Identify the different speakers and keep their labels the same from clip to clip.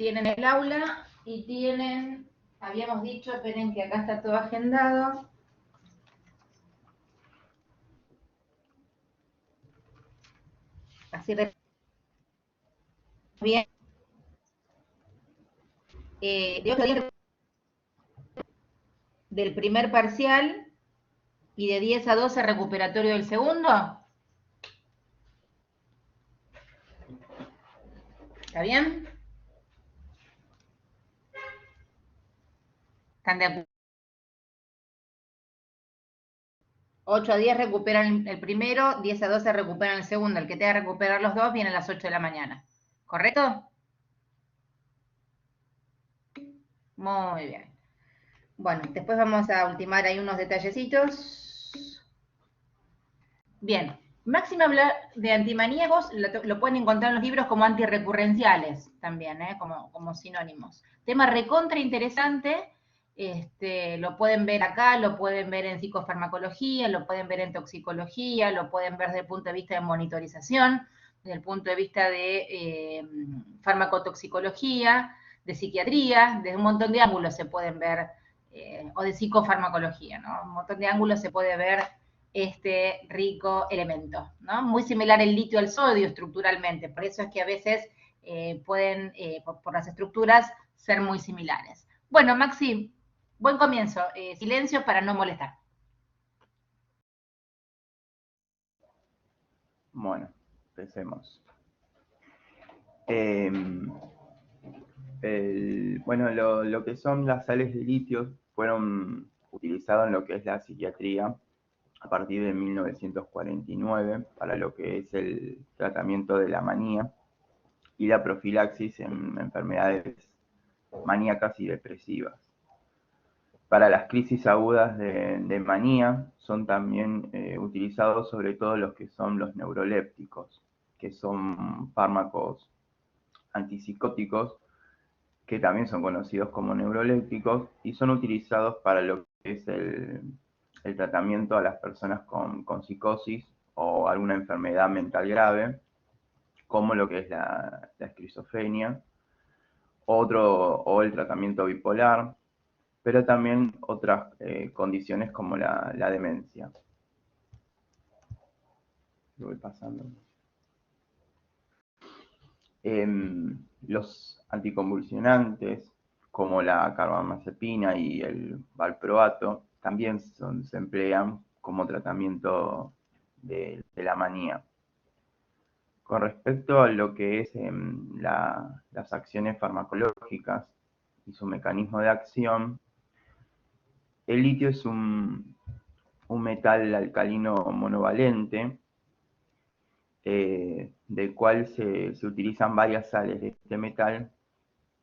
Speaker 1: tienen el aula y tienen, habíamos dicho, esperen que acá está todo agendado. Así bien. De 8 a 10 del primer parcial y de 10 a 12 recuperatorio del segundo. ¿Está bien? ¿Están de acuerdo? 8 a 10 recuperan el primero, 10 a 12 recuperan el segundo. El que tenga que recuperar los dos viene a las 8 de la mañana. ¿Correcto? Muy bien. Bueno, después vamos a ultimar ahí unos detallecitos. Bien. Máxima habla de antimaníacos, lo pueden encontrar en los libros como antirrecurrenciales también, como sinónimos. Tema recontra interesante, lo pueden ver acá, lo pueden ver en psicofarmacología, lo pueden ver en toxicología, lo pueden ver desde el punto de vista de monitorización, desde el punto de vista de farmacotoxicología, de psiquiatría, desde un montón de ángulos se pueden ver, o de psicofarmacología, ¿no? Un montón de ángulos se puede ver este rico elemento, ¿no? Muy similar el litio al sodio estructuralmente, por eso es que a veces pueden, por las estructuras, ser muy similares. Bueno, Maxi, buen comienzo. Silencio para no molestar.
Speaker 2: Bueno, empecemos. Bueno, lo que son las sales de litio fueron utilizadas en lo que es la psiquiatría a partir de 1949 para lo que es el tratamiento de la manía y la profilaxis en enfermedades maníacas y depresivas. Para las crisis agudas de manía son también utilizados sobre todo los que son los neurolépticos, que son fármacos antipsicóticos que también son conocidos como neurolépticos y son utilizados para lo que es el tratamiento a las personas con psicosis o alguna enfermedad mental grave, como lo que es la esquizofrenia, o el tratamiento bipolar, pero también otras condiciones como la demencia. Lo voy pasando. Los anticonvulsionantes, como la carbamazepina y el valproato, también se emplean como tratamiento de la manía. Con respecto a lo que es las acciones farmacológicas y su mecanismo de acción, el litio es un metal alcalino monovalente, del cual se utilizan varias sales de este metal,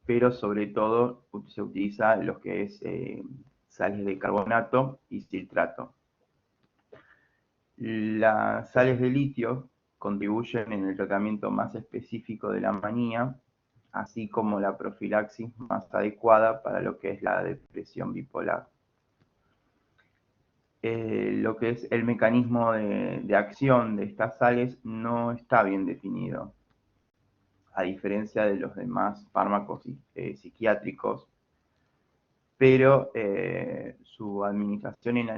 Speaker 2: pero sobre todo se utiliza lo que es sales de carbonato y citrato. Las sales de litio contribuyen en el tratamiento más específico de la manía, así como la profilaxis más adecuada para lo que es la depresión bipolar. Lo que es el mecanismo de acción de estas sales no está bien definido, a diferencia de los demás fármacos psiquiátricos, pero su administración en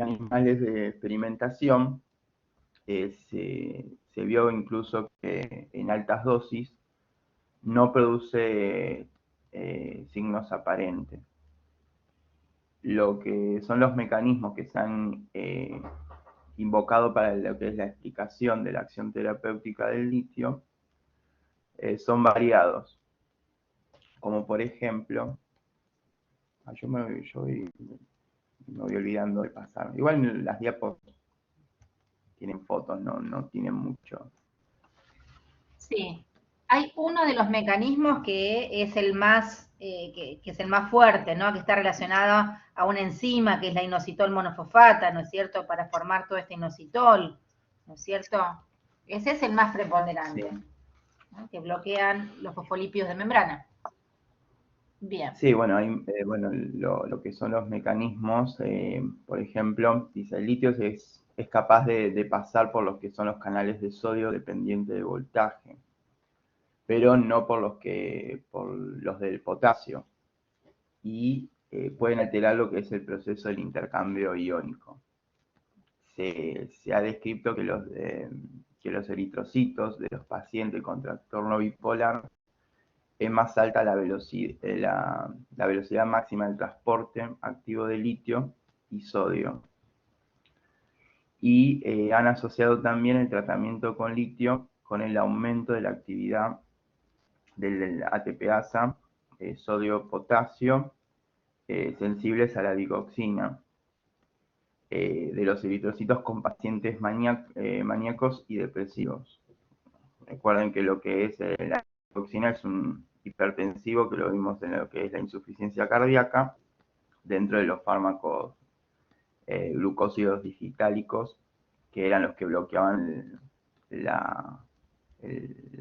Speaker 2: animales de experimentación se vio incluso que en altas dosis no produce signos aparentes. Lo que son los mecanismos que se han invocado para lo que es la explicación de la acción terapéutica del litio son variados, como por ejemplo, yo me voy olvidando de pasar. Igual las diapos tienen fotos, no tienen mucho.
Speaker 1: Sí. Hay uno de los mecanismos que es el más, que es el más fuerte, ¿no? Que está relacionado a una enzima que es la inositol monofosfata, ¿no es cierto? Para formar todo este inositol, ¿no es cierto? Ese es el más preponderante,
Speaker 2: Sí.
Speaker 1: ¿no? Que bloquean los fosfolípidos de membrana. Bien.
Speaker 2: Sí, bueno, lo que son los mecanismos, por ejemplo, dice el litio es capaz de pasar por los que son los canales de sodio dependiente de voltaje. pero no por los del potasio, y pueden alterar lo que es el proceso del intercambio iónico. Se ha descrito que los eritrocitos de los pacientes con trastorno bipolar es más alta la velocidad máxima del transporte activo de litio y sodio. Y han asociado también el tratamiento con litio con el aumento de la actividad del ATPasa, sodio-potasio, sensibles a la digoxina, de los eritrocitos con pacientes maníacos y depresivos. Recuerden que lo que es la digoxina es un hipertensivo, que lo vimos en lo que es la insuficiencia cardíaca, dentro de los fármacos glucósidos digitálicos, que eran los que bloqueaban la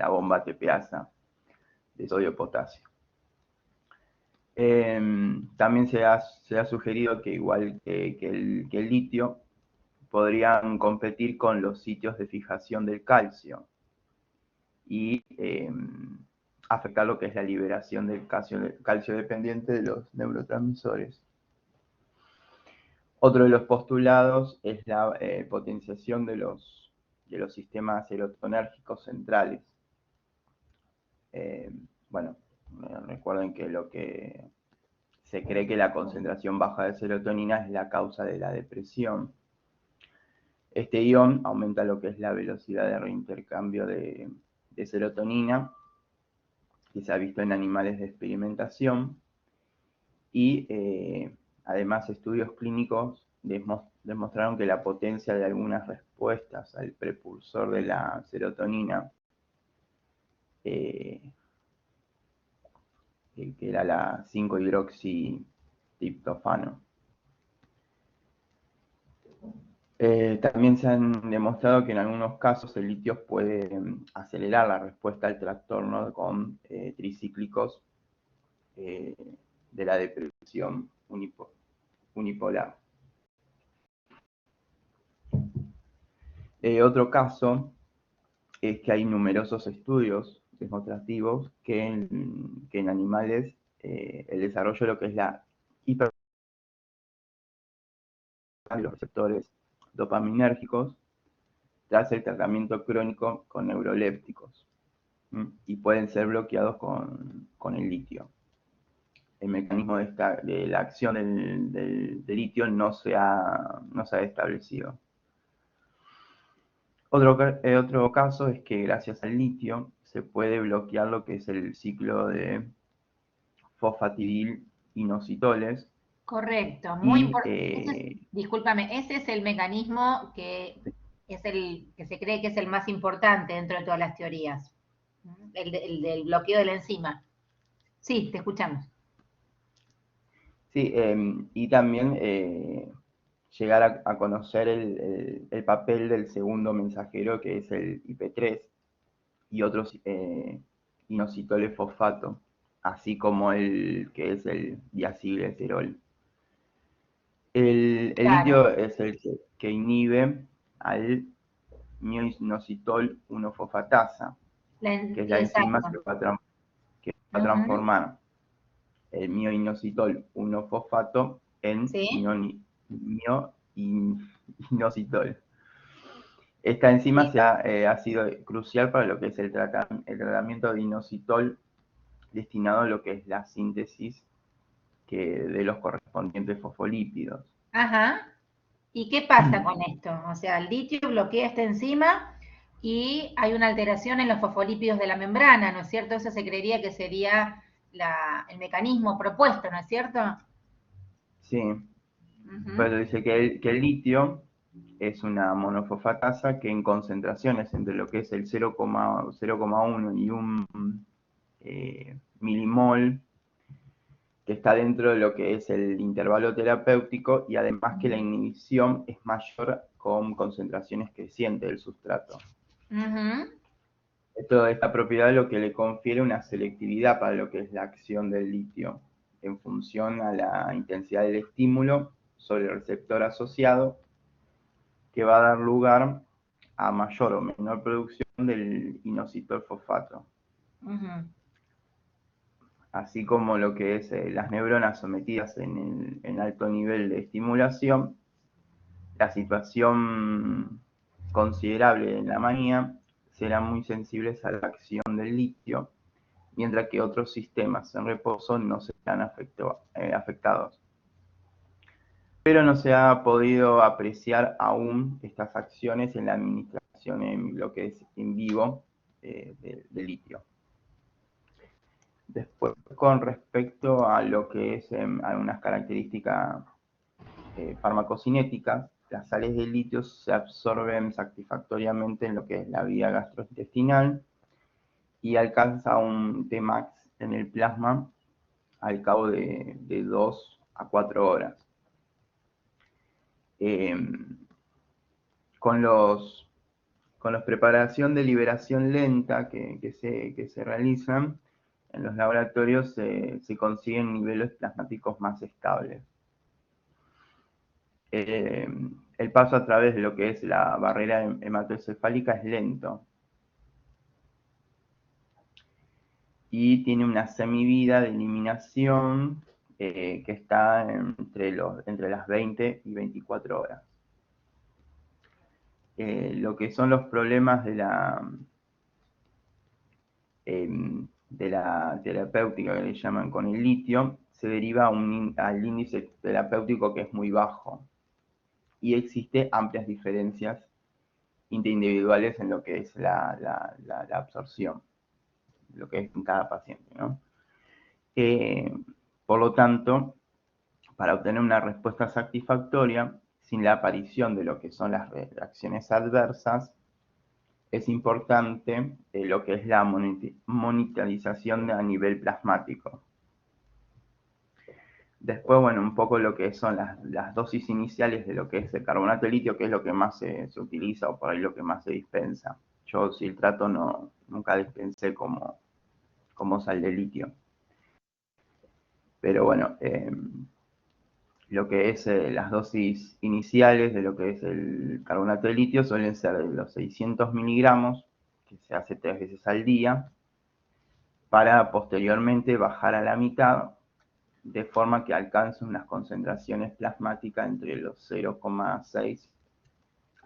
Speaker 2: bomba ATPasa de sodio-potasio. También se ha sugerido que igual que el litio, podrían competir con los sitios de fijación del calcio y afectar lo que es la liberación del calcio dependiente de los neurotransmisores. Otro de los postulados es la potenciación de los sistemas serotonérgicos centrales. Bueno, recuerden que lo que se cree que la concentración baja de serotonina es la causa de la depresión. Este ion aumenta lo que es la velocidad de reintercambio de serotonina, que se ha visto en animales de experimentación, y además estudios clínicos demostraron que la potencia de algunas respuestas al precursor de la serotonina, que era la 5-hidroxitriptofano. También se han demostrado que en algunos casos el litio puede acelerar la respuesta al trastorno con tricíclicos de la depresión unipolar. Otro caso es que hay numerosos estudios demostrativos que en animales el desarrollo de lo que es la de los receptores dopaminérgicos tras el tratamiento crónico con neurolépticos, y pueden ser bloqueados con el litio. El mecanismo de la acción del litio no se ha establecido. Otro caso es que gracias al litio se puede bloquear lo que es el ciclo de fosfatidil-inositoles.
Speaker 1: Correcto, muy importante. Discúlpame, ese es el mecanismo que es el que se cree que es el más importante dentro de todas las teorías, el del bloqueo de la enzima. Sí, te escuchamos.
Speaker 2: Sí, y también llegar a conocer el papel del segundo mensajero, que es el IP3, y otros inositoles fosfato, así como el que es el diacilglicirol. El litio es el que inhibe al mioinositol 1-fosfatasa, que es la enzima que va a transformar el mioinositol 1-fosfato en mioinositol. Esta enzima ha sido crucial para lo que es el tratamiento de inositol, destinado a lo que es la síntesis de los correspondientes fosfolípidos.
Speaker 1: Ajá. ¿Y qué pasa con esto? O sea, el litio bloquea esta enzima y hay una alteración en los fosfolípidos de la membrana, ¿no es cierto? Eso se creería que sería el mecanismo propuesto, ¿no es cierto?
Speaker 2: Sí. Pero dice que el litio es una monofosfatasa que en concentraciones entre lo que es el 0,1 y 1 milimol, que está dentro de lo que es el intervalo terapéutico, y además que la inhibición es mayor con concentraciones crecientes del sustrato. Esta propiedad es lo que le confiere una selectividad para lo que es la acción del litio, en función a la intensidad del estímulo sobre el receptor asociado, que va a dar lugar a mayor o menor producción del inositol fosfato.
Speaker 1: Ujú.
Speaker 2: así como lo que es las neuronas sometidas en alto nivel de estimulación, la situación considerable en la manía serán muy sensibles a la acción del litio, mientras que otros sistemas en reposo no serán afectados. Pero no se ha podido apreciar aún estas acciones en la administración en lo que es en vivo de litio. Después, con respecto a lo que es algunas características farmacocinéticas, las sales de litio se absorben satisfactoriamente en lo que es la vía gastrointestinal y alcanza un Tmax en el plasma al cabo de 2 a 4 horas. Eh, con los preparación de liberación lenta que se realizan en los laboratorios se consiguen niveles plasmáticos más estables. El paso a través de lo que es la barrera hematoencefálica es lento y tiene una semivida de eliminación que está entre las 20 y 24 horas. Lo que son los problemas de la terapéutica que le llaman con el litio, se deriva al índice terapéutico que es muy bajo y existe amplias diferencias interindividuales en lo que es la absorción, lo que es en cada paciente, ¿no? Por lo tanto, para obtener una respuesta satisfactoria, sin la aparición de lo que son las reacciones adversas, es importante lo que es la monitorización a nivel plasmático. Después, bueno, un poco lo que son las dosis iniciales de lo que es el carbonato de litio, que es lo que más se utiliza o por ahí lo que más se dispensa. Yo siltrato nunca dispensé como sal de litio. Pero bueno, lo que es las dosis iniciales de lo que es el carbonato de litio suelen ser de los 600 miligramos, que se hace 3 veces al día, para posteriormente bajar a la mitad, de forma que alcance unas concentraciones plasmáticas entre los 0,6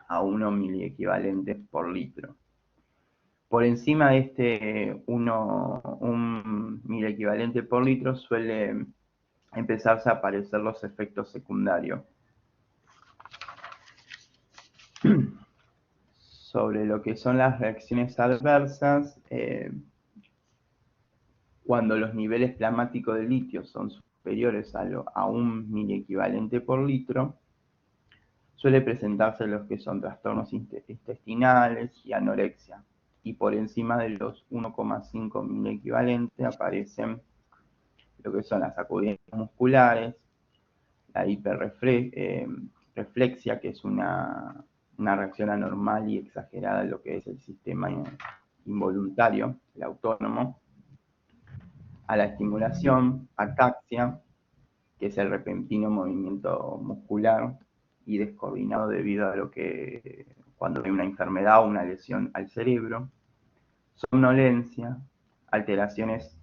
Speaker 2: a 1 miliequivalentes por litro. Por encima de este 1 miliequivalente por litro suele empezarse a aparecer los efectos secundarios. Sobre lo que son las reacciones adversas, cuando los niveles plasmáticos de litio son superiores a 1 miliequivalente por litro, suele presentarse los que son trastornos intestinales y anorexia. Y por encima de los 1,5 miliequivalentes aparecen lo que son las sacudidas musculares, la hiperreflexia, que es una reacción anormal y exagerada en lo que es el sistema involuntario, el autónomo, a la estimulación, ataxia, que es el repentino movimiento muscular y descoordinado debido a lo que cuando hay una enfermedad o una lesión al cerebro, somnolencia, alteraciones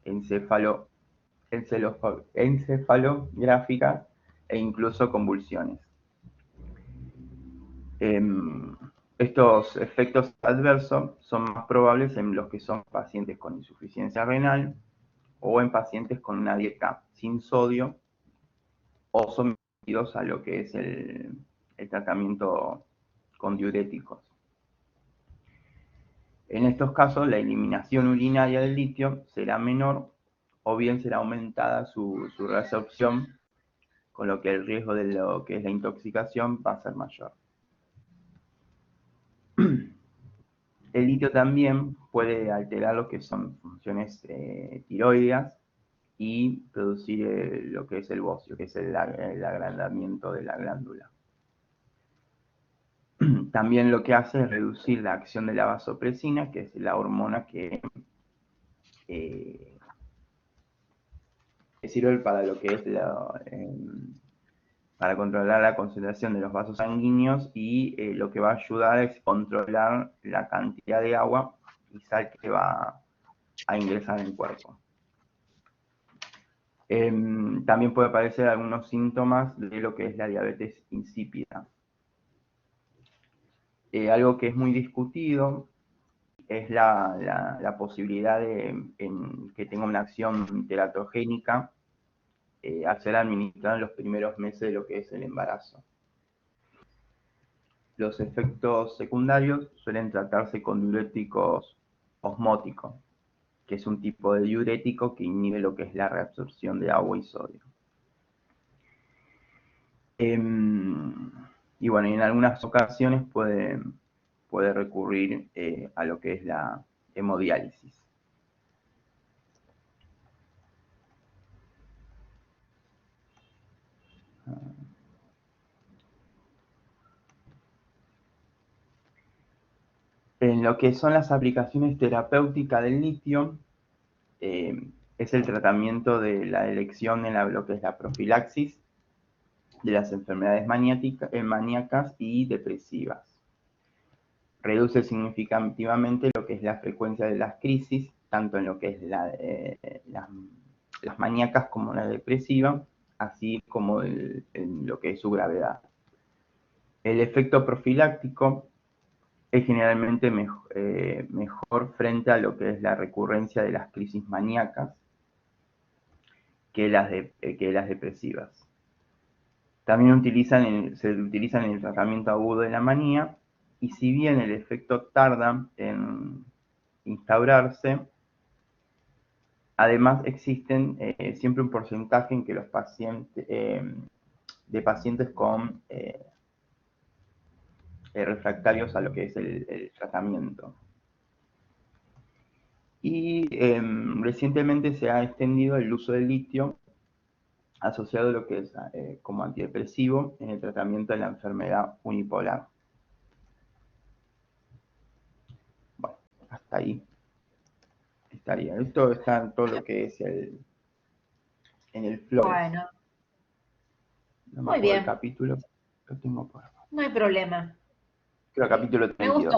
Speaker 2: encefalográficas e incluso convulsiones. Estos efectos adversos son más probables en los que son pacientes con insuficiencia renal o en pacientes con una dieta sin sodio o sometidos a lo que es el tratamiento con diuréticos. En estos casos, la eliminación urinaria del litio será menor o bien será aumentada su reabsorción, con lo que el riesgo de lo que es la intoxicación va a ser mayor. El litio también puede alterar lo que son funciones tiroideas y producir lo que es el bocio, que es el agrandamiento de la glándula. También lo que hace es reducir la acción de la vasopresina, que es la hormona que sirve para lo que es para controlar la concentración de los vasos sanguíneos y lo que va a ayudar es controlar la cantidad de agua y sal que va a ingresar en el cuerpo. También puede aparecer algunos síntomas de lo que es la diabetes insípida. Algo que es muy discutido es la posibilidad de que tenga una acción teratogénica al ser administrada en los primeros meses de lo que es el embarazo. Los efectos secundarios suelen tratarse con diuréticos osmóticos, que es un tipo de diurético que inhibe lo que es la reabsorción de agua y sodio. Y bueno, en algunas ocasiones puede recurrir a lo que es la hemodiálisis. En lo que son las aplicaciones terapéuticas del litio, es el tratamiento de la elección en lo que es la profilaxis de las enfermedades maníacas y depresivas. Reduce significativamente lo que es la frecuencia de las crisis, tanto en lo que es las maníacas como la depresiva, así como en lo que es su gravedad. El efecto profiláctico es generalmente mejor frente a lo que es la recurrencia de las crisis maníacas que las depresivas. También se utilizan en el tratamiento agudo de la manía, y si bien el efecto tarda en instaurarse, además existen siempre un porcentaje en que los pacientes con refractarios a lo que es el tratamiento. Y recientemente se ha extendido el uso del litio asociado a lo que es como antidepresivo en el tratamiento de la enfermedad unipolar. Bueno, hasta ahí estaría. Esto está en todo lo que es en el Flores.
Speaker 1: Bueno,
Speaker 2: No me
Speaker 1: muy
Speaker 2: acuerdo
Speaker 1: bien.
Speaker 2: el capítulo, lo tengo por acá.
Speaker 1: No hay problema.
Speaker 2: Creo capítulo 32.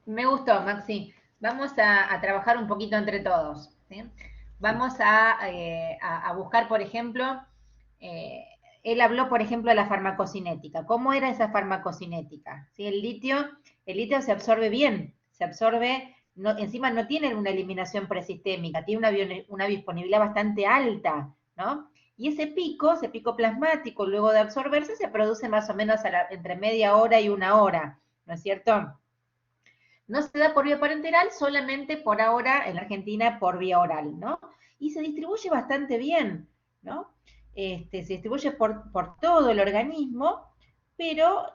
Speaker 1: Me gustó, Maxi. Vamos a trabajar un poquito entre todos, ¿sí? Vamos a buscar, por ejemplo, él habló, por ejemplo, de la farmacocinética. ¿Cómo era esa farmacocinética? ¿Sí? El litio se absorbe bien, se absorbe, encima no tiene una eliminación presistémica, tiene una disponibilidad bastante alta, ¿no? Y ese pico plasmático, luego de absorberse, se produce más o menos entre media hora y una hora, ¿no es cierto? No se da por vía parenteral, solamente por ahora en la Argentina por vía oral, ¿no? Y se distribuye bastante bien, ¿no? Se distribuye por todo el organismo, pero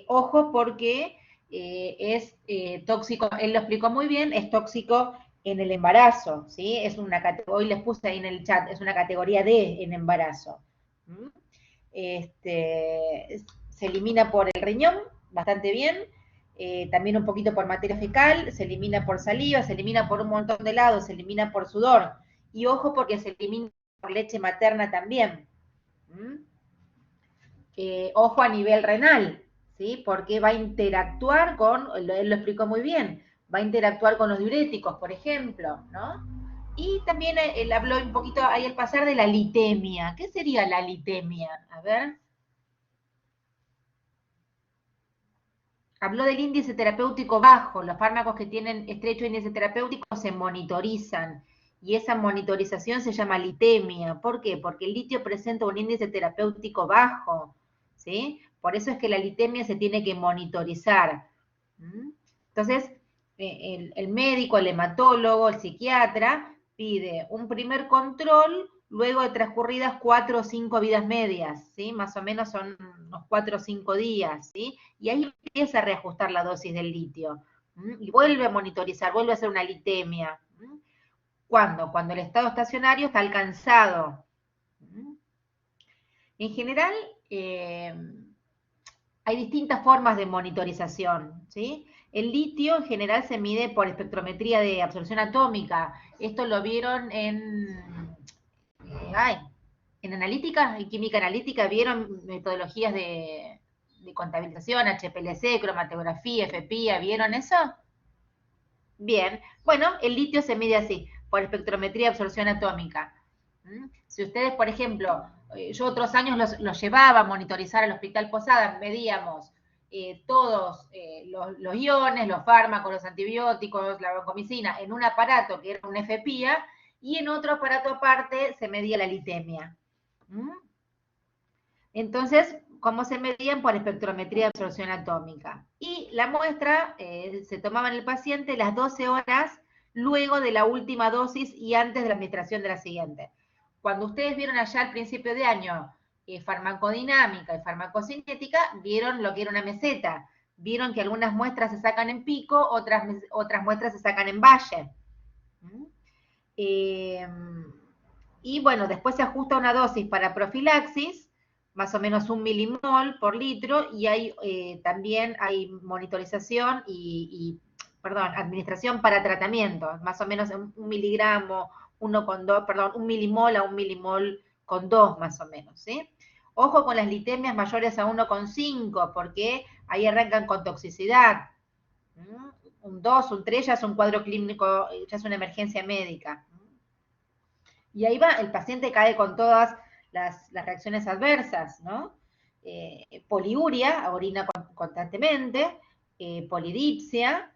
Speaker 1: ojo porque es tóxico, él lo explicó muy bien, es tóxico en el embarazo, ¿sí? Es una categoría, hoy les puse ahí en el chat, es una categoría D en embarazo. Se elimina por el riñón, bastante bien, también un poquito por materia fecal, se elimina por saliva, se elimina por un montón de lados, se elimina por sudor, y ojo porque se elimina por leche materna también. Ojo a nivel renal, ¿sí? Porque va a interactuar él lo explicó muy bien, va a interactuar con los diuréticos, por ejemplo, ¿no? Y también él habló un poquito ahí al pasar de la litemia. ¿Qué sería la litemia? A ver. Habló del índice terapéutico bajo. Los fármacos que tienen estrecho índice terapéutico se monitorizan. Y esa monitorización se llama litemia. ¿Por qué? Porque el litio presenta un índice terapéutico bajo, ¿sí? Por eso es que la litemia se tiene que monitorizar. Entonces, el médico, el hematólogo, el psiquiatra pide un primer control luego de transcurridas 4 o 5 vidas medias, ¿sí? Más o menos son unos 4 o 5 días, ¿sí? Y ahí empieza a reajustar la dosis del litio. Y vuelve a monitorizar, vuelve a hacer una litemia. ¿Cuándo? Cuando el estado estacionario está alcanzado. En general, hay distintas formas de monitorización, ¿sí? El litio en general se mide por espectrometría de absorción atómica. Esto lo vieron en analítica, en química analítica, vieron metodologías de de contabilización, HPLC, cromatografía, FPIA, ¿vieron eso? Bien, bueno, el litio se mide así, por espectrometría de absorción atómica. Si ustedes, por ejemplo, yo otros años los llevaba a monitorizar al Hospital Posadas, medíamos todos los iones, los fármacos, los antibióticos, la vancomicina, en un aparato que era un FPIA, y en otro aparato aparte se medía la litemia. Entonces, ¿cómo se medían? Por espectrometría de absorción atómica. Y la muestra se tomaba en el paciente las 12 horas luego de la última dosis y antes de la administración de la siguiente. Cuando ustedes vieron allá al principio de año farmacodinámica y farmacocinética, vieron lo que era una meseta. Vieron que algunas muestras se sacan en pico, otras muestras se sacan en valle. Y bueno, después se ajusta una dosis para profilaxis, más o menos 1 milimol por litro, y hay también hay monitorización administración para tratamiento, más o menos 1 miligramo, 1 milimol a 1 milimol con 2 más o menos, ¿sí? Ojo con las litemias mayores a 1,5, porque ahí arrancan con toxicidad. Un 2, un 3 ya es un cuadro clínico, ya es una emergencia médica. Y ahí va, el paciente cae con todas las reacciones adversas, ¿no? Poliuria, orina constantemente, polidipsia,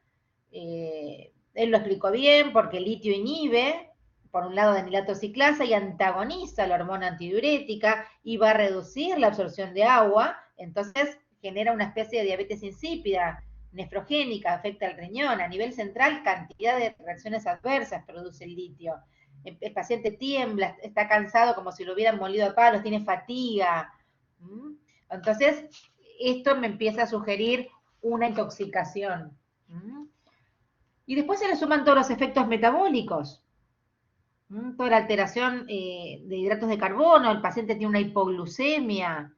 Speaker 1: él lo explicó bien porque el litio inhibe, por un lado, denilato ciclasa y antagoniza la hormona antidiurética y va a reducir la absorción de agua, entonces genera una especie de diabetes insípida, nefrogénica, afecta al riñón. A nivel central, cantidad de reacciones adversas produce el litio. El paciente tiembla, está cansado como si lo hubieran molido a palos, tiene fatiga. Entonces, esto me empieza a sugerir una intoxicación. Y después se le suman todos los efectos metabólicos. Toda la alteración de hidratos de carbono, el paciente tiene una hipoglucemia,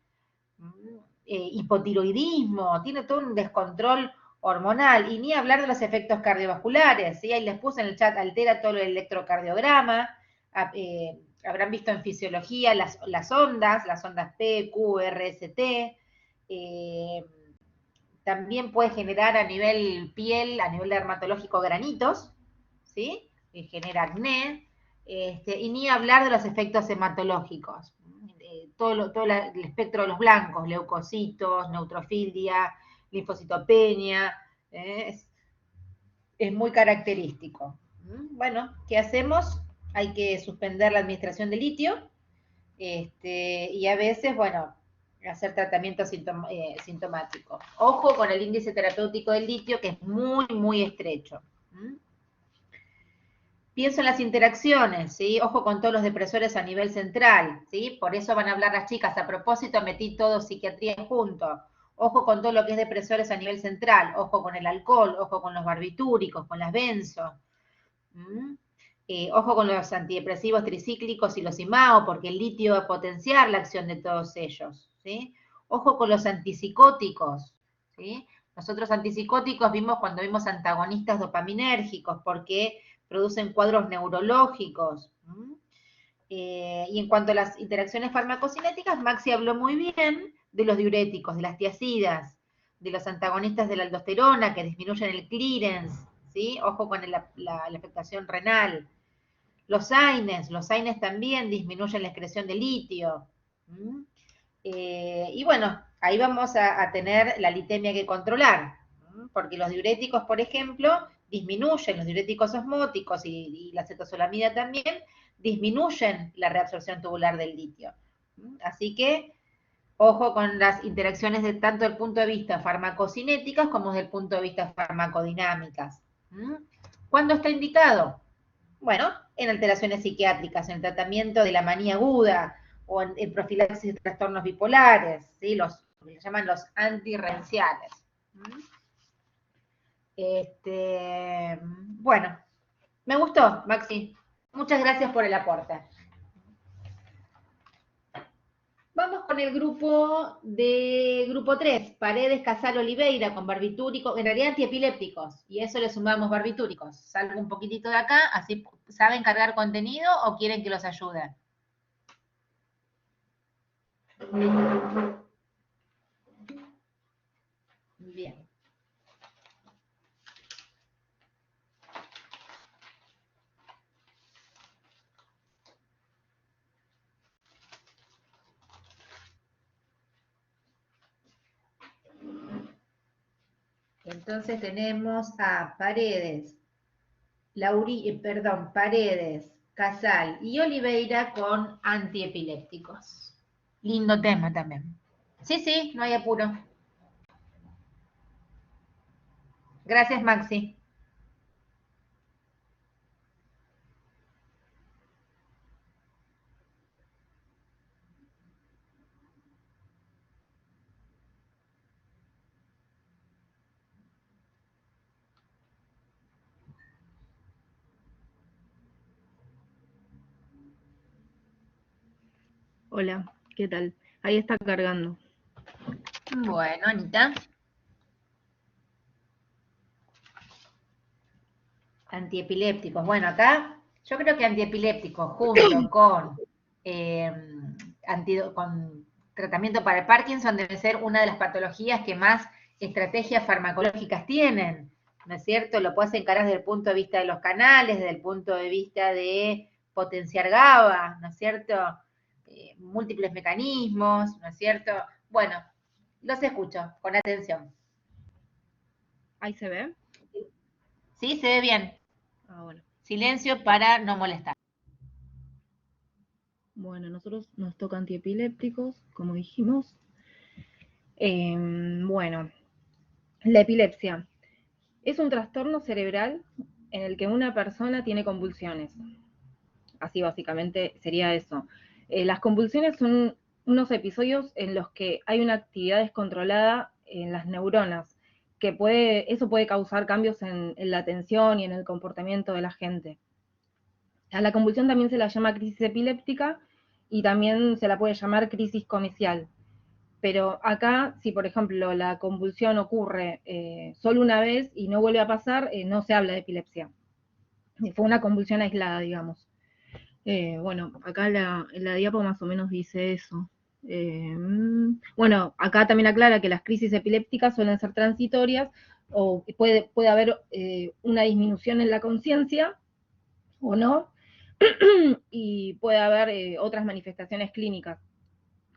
Speaker 1: hipotiroidismo, tiene todo un descontrol hormonal, y ni hablar de los efectos cardiovasculares, ¿sí? Ahí les puse en el chat, altera todo el electrocardiograma, habrán visto en fisiología las ondas P, Q, R, S, T, también puede generar a nivel piel, a nivel dermatológico, granitos, ¿sí? Genera acné, y ni hablar de los efectos hematológicos. Todo el espectro de los blancos, leucocitos, neutrofilia, linfocitopenia, es muy característico. Bueno, ¿qué hacemos? Hay que suspender la administración de litio, y a veces, bueno, hacer tratamiento sintomático. Ojo con el índice terapéutico del litio, que es muy, muy estrecho. Pienso en las interacciones, ¿sí? Ojo con todos los depresores a nivel central, ¿sí? Por eso van a hablar las chicas. A propósito, metí todo psiquiatría junto. Ojo con todo lo que es depresores a nivel central. Ojo con el alcohol, ojo con los barbitúricos, con las benzo. Ojo con los antidepresivos tricíclicos y los IMAO, porque el litio va a potenciar la acción de todos ellos, ¿sí? Ojo con los antipsicóticos, ¿sí? Nosotros antipsicóticos vimos cuando vimos antagonistas dopaminérgicos, porque producen cuadros neurológicos. Y en cuanto a las interacciones farmacocinéticas, Maxi habló muy bien de los diuréticos, de las tiacidas, de los antagonistas de la aldosterona que disminuyen el clearance, ¿sí? Ojo con la afectación renal. Los AINES también disminuyen la excreción de litio. Y bueno, ahí vamos a tener la litemia que controlar, porque los diuréticos, por ejemplo, disminuyen, los diuréticos osmóticos y la acetozolamida también, disminuyen la reabsorción tubular del litio. Así que, ojo con las interacciones tanto desde el punto de vista farmacocinéticas como desde el punto de vista farmacodinámicas. ¿Cuándo está indicado? Bueno, en alteraciones psiquiátricas, en el tratamiento de la manía aguda o en profilaxis de trastornos bipolares, ¿sí? Lo que se llaman los antirrenciales. Bueno, me gustó, Maxi. Muchas gracias por el aporte. Vamos con el grupo 3, Paredes, Casal, Oliveira, con barbitúricos, en realidad antiepilépticos, y eso le sumamos barbitúricos. Salgo un poquitito de acá, así saben cargar contenido o quieren que los ayude. Bien. Entonces tenemos a Paredes, Paredes, Casal y Oliveira con antiepilépticos. Lindo tema también. Sí, sí, no hay apuro. Gracias, Maxi.
Speaker 3: Hola, ¿qué tal? Ahí está cargando.
Speaker 1: Bueno, Anita. Antiepilépticos. Bueno, acá yo creo que antiepilépticos junto con, con tratamiento para el Parkinson debe ser una de las patologías que más estrategias farmacológicas tienen, ¿no es cierto? Lo puedes encarar desde el punto de vista de los canales, desde el punto de vista de potenciar GABA, ¿no es cierto? Múltiples mecanismos, ¿no es cierto? Bueno, los escucho con atención.
Speaker 3: ¿Ahí se ve?
Speaker 1: ¿Sí? ¿Se ve bien?
Speaker 3: Ah, bueno.
Speaker 1: Silencio para no molestar.
Speaker 3: Bueno, nosotros nos toca antiepilépticos, como dijimos. Bueno, la epilepsia es un trastorno cerebral en el que una persona tiene convulsiones. Así básicamente sería eso. Las convulsiones son unos episodios en los que hay una actividad descontrolada en las neuronas, que eso puede causar cambios en la atención y en el comportamiento de la gente. A la convulsión también se la llama crisis epiléptica y también se la puede llamar crisis comicial. Pero acá, si por ejemplo la convulsión ocurre solo una vez y no vuelve a pasar, no se habla de epilepsia. Fue una convulsión aislada, digamos. Bueno, acá en la diapo más o menos dice eso. Bueno, acá también aclara que las crisis epilépticas suelen ser transitorias o puede haber una disminución en la conciencia o no, y puede haber otras manifestaciones clínicas.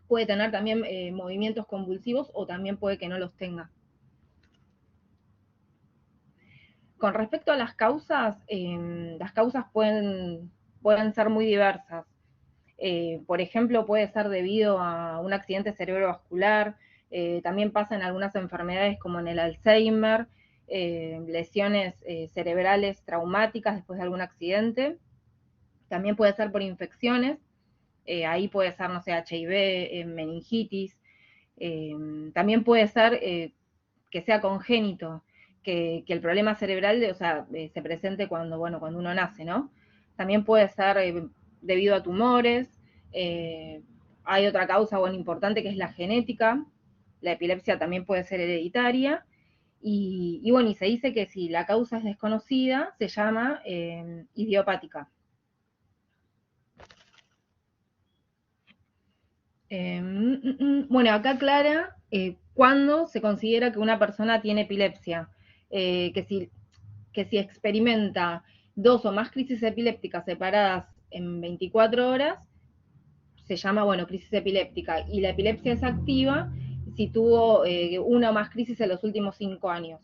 Speaker 3: Puede tener también movimientos convulsivos o también puede que no los tenga. Con respecto a las causas pueden ser muy diversas. Por ejemplo, puede ser debido a un accidente cerebrovascular, también pasa en algunas enfermedades como en el Alzheimer, lesiones cerebrales traumáticas después de algún accidente. También puede ser por infecciones, ahí puede ser, no sé, HIV, meningitis. También puede ser que sea congénito, que el problema cerebral, o sea, se presente cuando uno nace, ¿no? También puede ser debido a tumores. Hay otra causa, importante, que es la genética. La epilepsia también puede ser hereditaria. Y se dice que si la causa es desconocida, se llama idiopática. Bueno, acá aclara cuándo se considera que una persona tiene epilepsia. Que si experimenta 2 o más crisis epilépticas separadas en 24 horas, se llama, crisis epiléptica. Y la epilepsia es activa si tuvo una o más crisis en los últimos 5 años.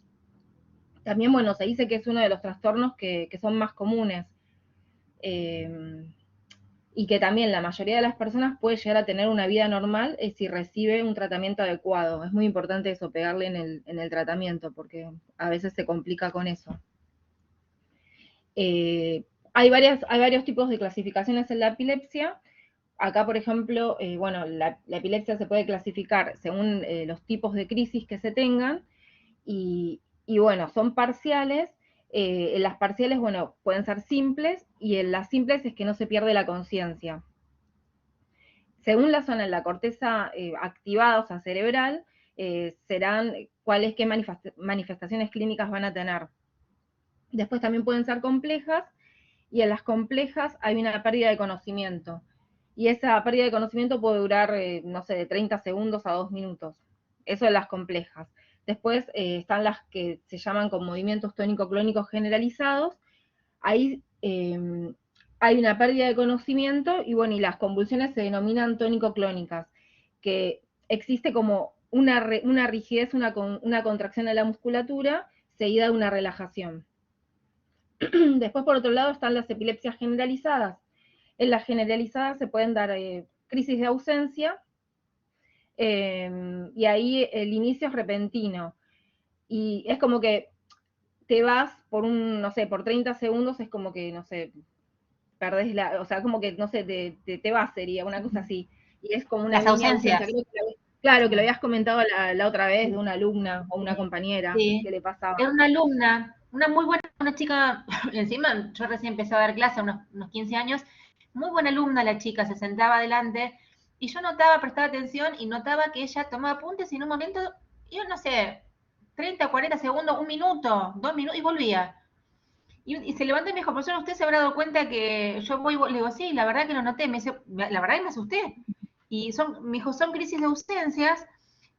Speaker 3: También, se dice que es uno de los trastornos que son más comunes. Y que también la mayoría de las personas puede llegar a tener una vida normal si recibe un tratamiento adecuado. Es muy importante eso, pegarle en el tratamiento, porque a veces se complica con eso. Hay varios tipos de clasificaciones en la epilepsia. Acá, por ejemplo, la epilepsia se puede clasificar según los tipos de crisis que se tengan, y son parciales. En las parciales, pueden ser simples, y en las simples es que no se pierde la conciencia. Según la zona en la corteza activada, o sea, cerebral, serán qué manifestaciones clínicas van a tener. Después también pueden ser complejas, y en las complejas hay una pérdida de conocimiento. Y esa pérdida de conocimiento puede durar, no sé, de 30 segundos a 2 minutos. Eso en las complejas. Después están las que se llaman con movimientos tónico-clónicos generalizados. Ahí hay una pérdida de conocimiento y bueno, y las convulsiones se denominan tónico-clónicas, que existe como una rigidez, una contracción de la musculatura seguida de una relajación. Después, por otro lado, están las epilepsias generalizadas. En las generalizadas se pueden dar crisis de ausencia, y ahí el inicio es repentino. Y es como que te vas por no sé, por 30 segundos, es como que, no sé, perdés o sea, como que, no sé, te vas, sería una cosa así. Y es como una
Speaker 1: Las
Speaker 3: mini ausencia.
Speaker 1: ausencias.
Speaker 3: Claro, que lo habías comentado la otra vez de una alumna o una compañera
Speaker 1: Sí.
Speaker 3: que le pasaba.
Speaker 1: Era una alumna, una muy buena, una chica, encima yo recién empecé a dar clase, unos 15 años, muy buena alumna la chica, se sentaba adelante, y yo notaba, prestaba atención, y notaba que ella tomaba apuntes, y en un momento, yo no sé, 30, 40 segundos, 1 minuto, 2 minutos, y volvía. Y se levantó y me dijo, profesor, ¿usted se habrá dado cuenta que yo voy? Le digo, sí, la verdad que lo noté. Me dice, la verdad que me asusté. Y me dijo, son crisis de ausencias.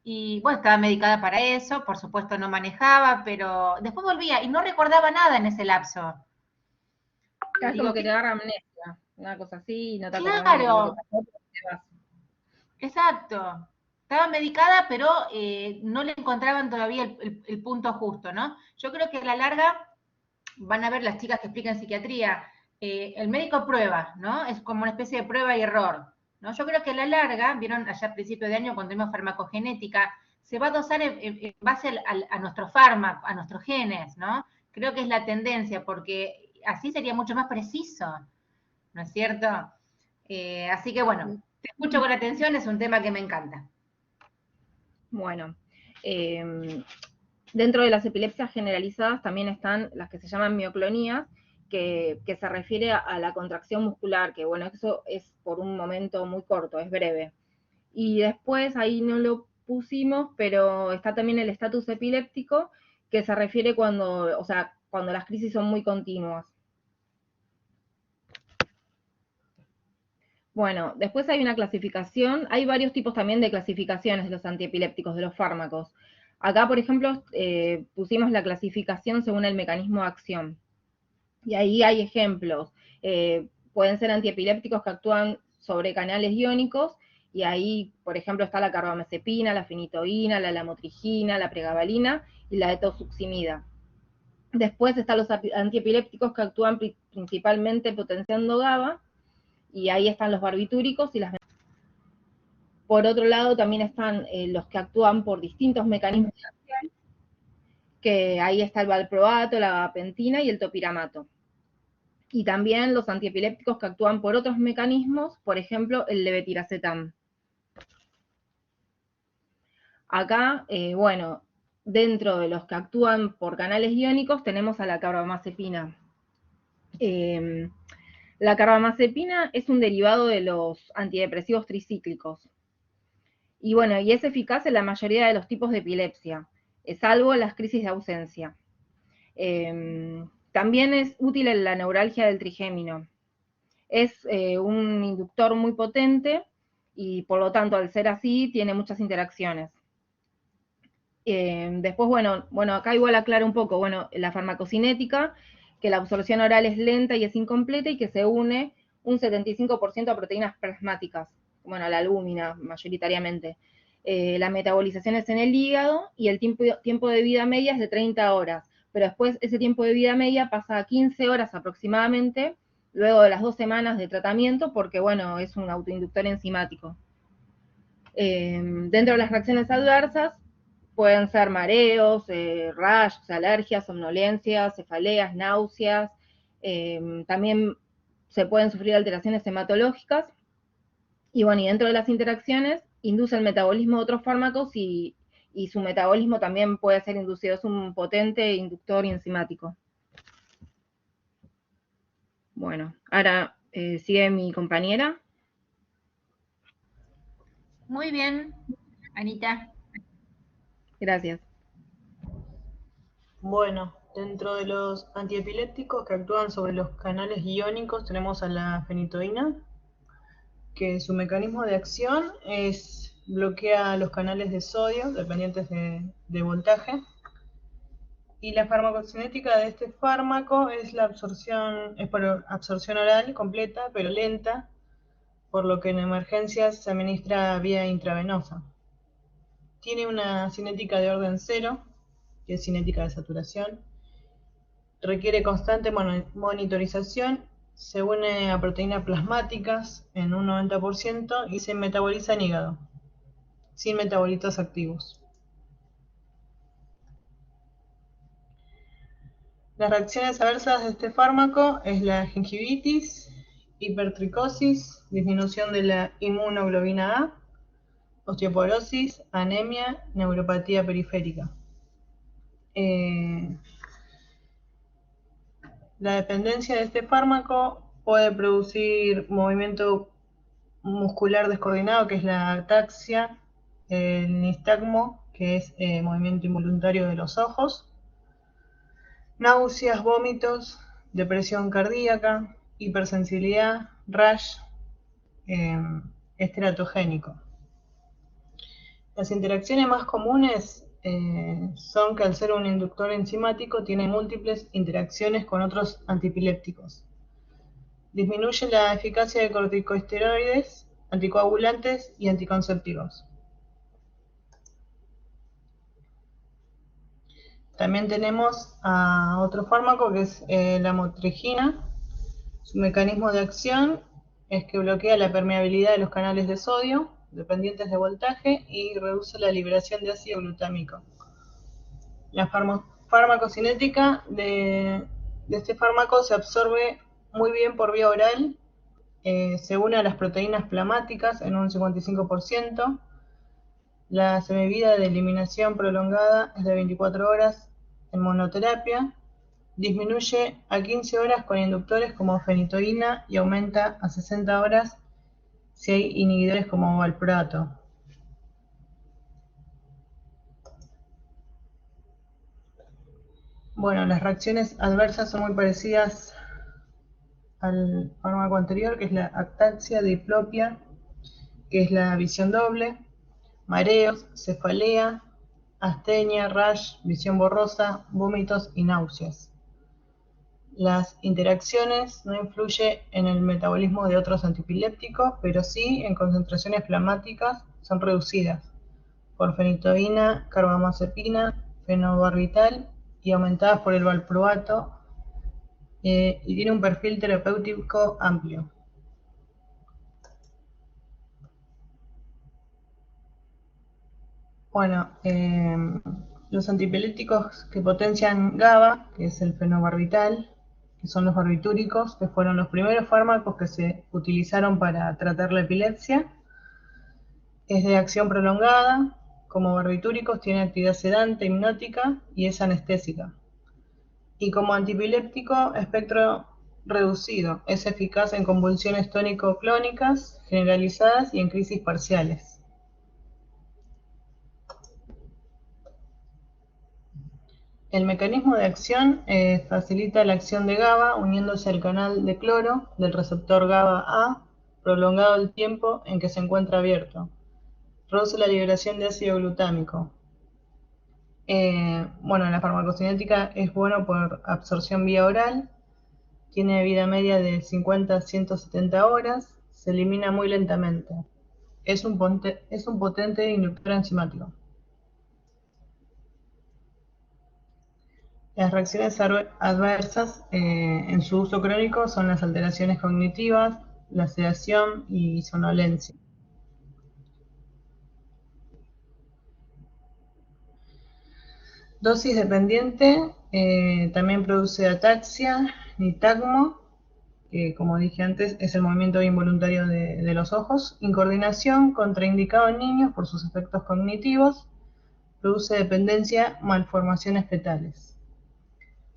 Speaker 1: Y bueno, estaba medicada para eso, por supuesto no manejaba, pero después volvía y no recordaba nada en ese lapso.
Speaker 3: Es
Speaker 1: Digo,
Speaker 3: como que te agarra amnesia, una cosa así, y no te acordás de lo que
Speaker 1: claro,
Speaker 3: pasó, pero te vas.
Speaker 1: exacto. Estaba medicada, pero no le encontraban todavía el punto justo, ¿no? Yo creo que a la larga van a ver las chicas que explican psiquiatría, el médico prueba, ¿no? Es como una especie de prueba y error, ¿no? Yo creo que a la larga, vieron allá a principio de año cuando vimos farmacogenética, se va a dosar en base a nuestro fármaco, a nuestros genes, ¿no? Creo que es la tendencia, porque así sería mucho más preciso, ¿no es cierto? Así que bueno, te escucho con atención, es un tema que me encanta.
Speaker 3: Bueno, dentro de las epilepsias generalizadas también están las que se llaman mioclonías, que se refiere a la contracción muscular, que bueno, eso es por un momento muy corto, es breve. Y después, ahí no lo pusimos, pero está también el estatus epiléptico, que se refiere cuando, o sea, cuando las crisis son muy continuas. Bueno, después hay una clasificación, hay varios tipos también de clasificaciones de los antiepilépticos, de los fármacos. Acá, por ejemplo, pusimos la clasificación según el mecanismo de acción. Y ahí hay ejemplos. Pueden ser antiepilépticos que actúan sobre canales iónicos, y ahí, por ejemplo, está la carbamazepina, la fenitoína, la lamotrigina, la pregabalina y la etosuximida. Después están los antiepilépticos que actúan principalmente potenciando GABA, y ahí están los barbitúricos y las. Por otro lado, también están los que actúan por distintos mecanismos de acción, que ahí está el valproato, la gabapentina y el topiramato. Y también los antiepilépticos que actúan por otros mecanismos, por ejemplo, el levetiracetam. Acá, bueno, dentro de los que actúan por canales iónicos tenemos a la carbamazepina. La carbamazepina es un derivado de los antidepresivos tricíclicos. Y bueno, y es eficaz en la mayoría de los tipos de epilepsia, salvo las crisis de ausencia. También es útil en la neuralgia del trigémino. Es un inductor muy potente y por lo tanto, al ser así, tiene muchas interacciones. Después, bueno, acá igual aclaro un poco, bueno, la farmacocinética, que la absorción oral es lenta y es incompleta y que se une un 75% a proteínas plasmáticas, bueno, a la albúmina mayoritariamente. La metabolización es en el hígado y el tiempo de vida media es de 30 horas, pero después ese tiempo de vida media pasa a 15 horas aproximadamente, luego de las 2 semanas de tratamiento, porque bueno, es un autoinductor enzimático. Dentro de las reacciones adversas pueden ser mareos, rayos, alergias, somnolencias, cefaleas, náuseas. También se pueden sufrir alteraciones hematológicas. Y bueno, y dentro de las interacciones induce el metabolismo de otros fármacos y su metabolismo también puede ser inducido. Es un potente inductor enzimático. Bueno, ahora sigue mi compañera.
Speaker 1: Muy bien, Anita.
Speaker 3: Gracias.
Speaker 4: Bueno, dentro de los antiepilépticos que actúan sobre los canales iónicos tenemos a la fenitoína, que su mecanismo de acción es bloquea los canales de sodio dependientes de voltaje. Y la farmacocinética de este fármaco es por absorción oral completa, pero lenta, por lo que en emergencias se administra vía intravenosa. Tiene una cinética de orden 0, que es cinética de saturación. Requiere constante monitorización, se une a proteínas plasmáticas en un 90% y se metaboliza en hígado, sin metabolitos activos. Las reacciones adversas de este fármaco es la gingivitis, hipertricosis, disminución de la inmunoglobina A, osteoporosis, anemia, neuropatía periférica. La dependencia de este fármaco puede producir movimiento muscular descoordinado, que es la ataxia, el nistagmo, que es movimiento involuntario de los ojos, náuseas, vómitos, depresión cardíaca, hipersensibilidad, rash, esteratogénico. Las interacciones más comunes son que al ser un inductor enzimático tiene múltiples interacciones con otros antipilépticos. Disminuye la eficacia de corticosteroides, anticoagulantes y anticonceptivos. También tenemos a otro fármaco que es la motrigina. Su mecanismo de acción es que bloquea la permeabilidad de los canales de sodio dependientes de voltaje y reduce la liberación de ácido glutámico. La farmacocinética de este fármaco se absorbe muy bien por vía oral, se une a las proteínas plasmáticas en un 55%. La semivida de eliminación prolongada es de 24 horas en monoterapia. Disminuye a 15 horas con inductores como fenitoína y aumenta a 60 horas si hay inhibidores como valproato. Bueno, las reacciones adversas son muy parecidas al fármaco anterior, que es la ataxia, diplopia, que es la visión doble, mareos, cefalea, astenia, rash, visión borrosa, vómitos y náuseas. Las interacciones no influyen en el metabolismo de otros antipilépticos, pero sí en concentraciones plasmáticas son reducidas por fenitoína, carbamazepina, fenobarbital y aumentadas por el valproato, y tiene un perfil terapéutico amplio. Bueno, los antipilépticos que potencian GABA, que es el fenobarbital, que son los barbitúricos, que fueron los primeros fármacos que se utilizaron para tratar la epilepsia. Es de acción prolongada, como barbitúricos tiene actividad sedante, hipnótica y es anestésica. Y como antipiléptico, espectro reducido, es eficaz en convulsiones tónico-clónicas generalizadas y en crisis parciales. El mecanismo de acción facilita la acción de GABA uniéndose al canal de cloro del receptor GABA-A, prolongado el tiempo en que se encuentra abierto. Reduce la liberación de ácido glutámico. Bueno, la farmacocinética es bueno por absorción vía oral, tiene vida media de 50 a 170 horas, se elimina muy lentamente. Es un potente inductor enzimático. Las reacciones adversas en su uso crónico son las alteraciones cognitivas, la sedación y somnolencia. Dosis dependiente también produce ataxia, nistagmo, que como dije antes es el movimiento involuntario de los ojos, incoordinación, contraindicado en niños por sus efectos cognitivos, produce dependencia, malformaciones fetales.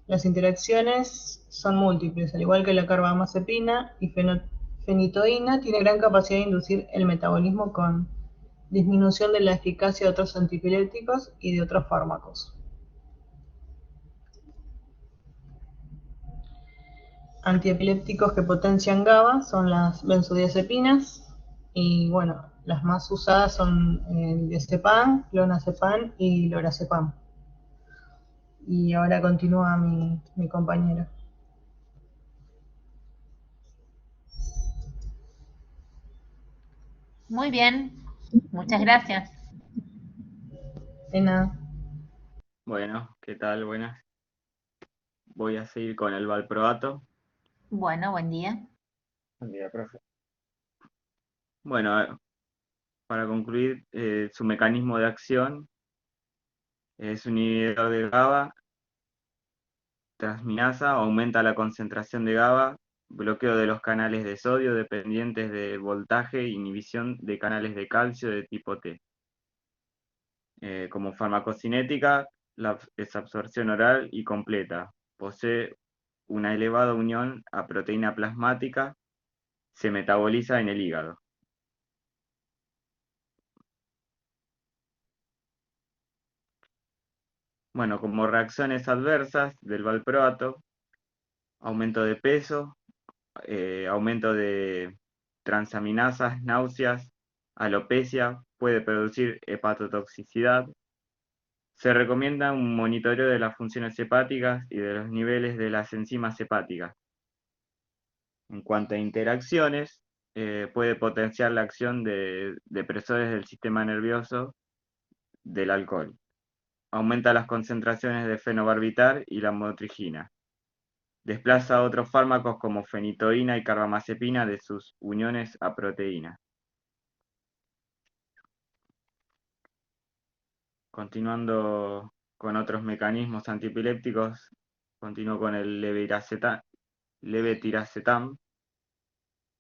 Speaker 4: Las interacciones son múltiples, al igual que la carbamazepina y fenitoína, tiene gran capacidad de inducir el metabolismo con disminución de la eficacia de otros antipilépticos y de otros fármacos. Antiepilépticos que potencian GABA son las benzodiazepinas y bueno, Las más usadas son el diazepam, clonazepam y lorazepam. Y ahora continúa mi compañero.
Speaker 1: Muy bien, muchas gracias.
Speaker 4: De nada.
Speaker 5: Bueno, ¿qué tal? Buenas. Voy a seguir con el valproato.
Speaker 1: Bueno, buen día.
Speaker 5: Buen día, profe. Bueno, para concluir, su mecanismo de acción es un inhibidor de GABA, transminasa, aumenta la concentración de GABA, bloqueo de los canales de sodio dependientes del voltaje, inhibición de canales de calcio de tipo T. Como farmacocinética, es absorción oral y completa. Posee una elevada unión a proteína plasmática, se metaboliza en el hígado. Bueno, como reacciones adversas del valproato, aumento de peso, aumento de transaminasas, náuseas, alopecia, puede producir hepatotoxicidad. Se recomienda un monitoreo de las funciones hepáticas y de los niveles de las enzimas hepáticas. En cuanto a interacciones, puede potenciar la acción de depresores del sistema nervioso del alcohol. Aumenta las concentraciones de fenobarbital y la motrigina. Desplaza a otros fármacos como fenitoína y carbamazepina de sus uniones a proteína. Continuando con otros mecanismos antiepilépticos, continúo con el levetiracetam,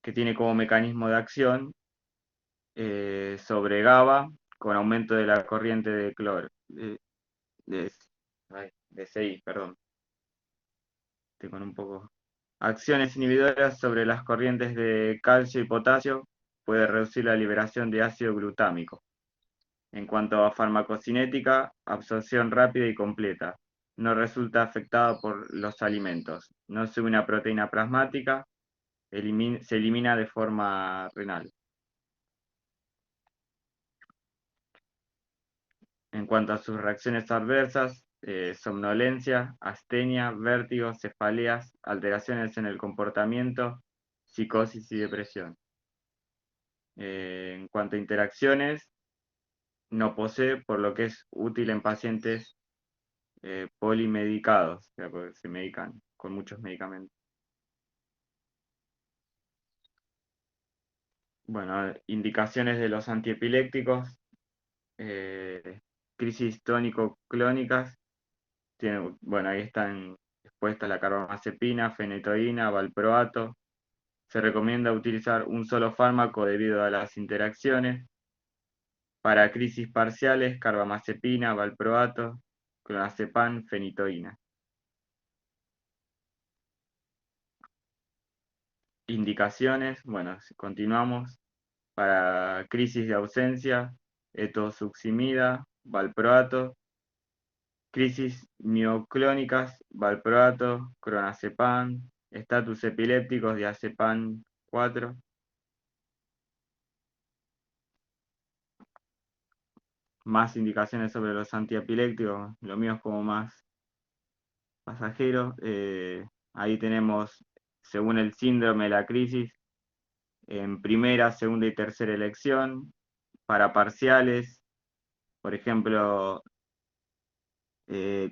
Speaker 5: que tiene como mecanismo de acción sobre GABA con aumento de la corriente de cloro, de CI, perdón. Estoy con un poco. Acciones inhibidoras sobre las corrientes de calcio y potasio, puede reducir la liberación de ácido glutámico. En cuanto a farmacocinética, absorción rápida y completa. No resulta afectada por los alimentos. No sube una proteína plasmática, se elimina de forma renal. En cuanto a sus reacciones adversas, somnolencia, astenia, vértigo, cefaleas, alteraciones en el comportamiento, psicosis y depresión. En cuanto a interacciones, no posee, por lo que es útil en pacientes polimedicados, o sea, porque se medican con muchos medicamentos. Bueno, indicaciones de los antiepilépticos, crisis tónico-clónicas, bueno, ahí están expuestas la carbamazepina, fenitoína, valproato. Se recomienda utilizar un solo fármaco debido a las interacciones. Para crisis parciales, carbamazepina, valproato, clonazepam, fenitoína. Indicaciones, bueno, continuamos. Para crisis de ausencia, etosuximida, valproato. Crisis mioclónicas, valproato, clonazepam. Estatus epilépticos, diazepam 4. Más indicaciones sobre los antiepilépticos, lo mío es como más pasajero. Ahí tenemos, según el síndrome de la crisis, en primera, segunda y tercera elección. Para parciales, por ejemplo,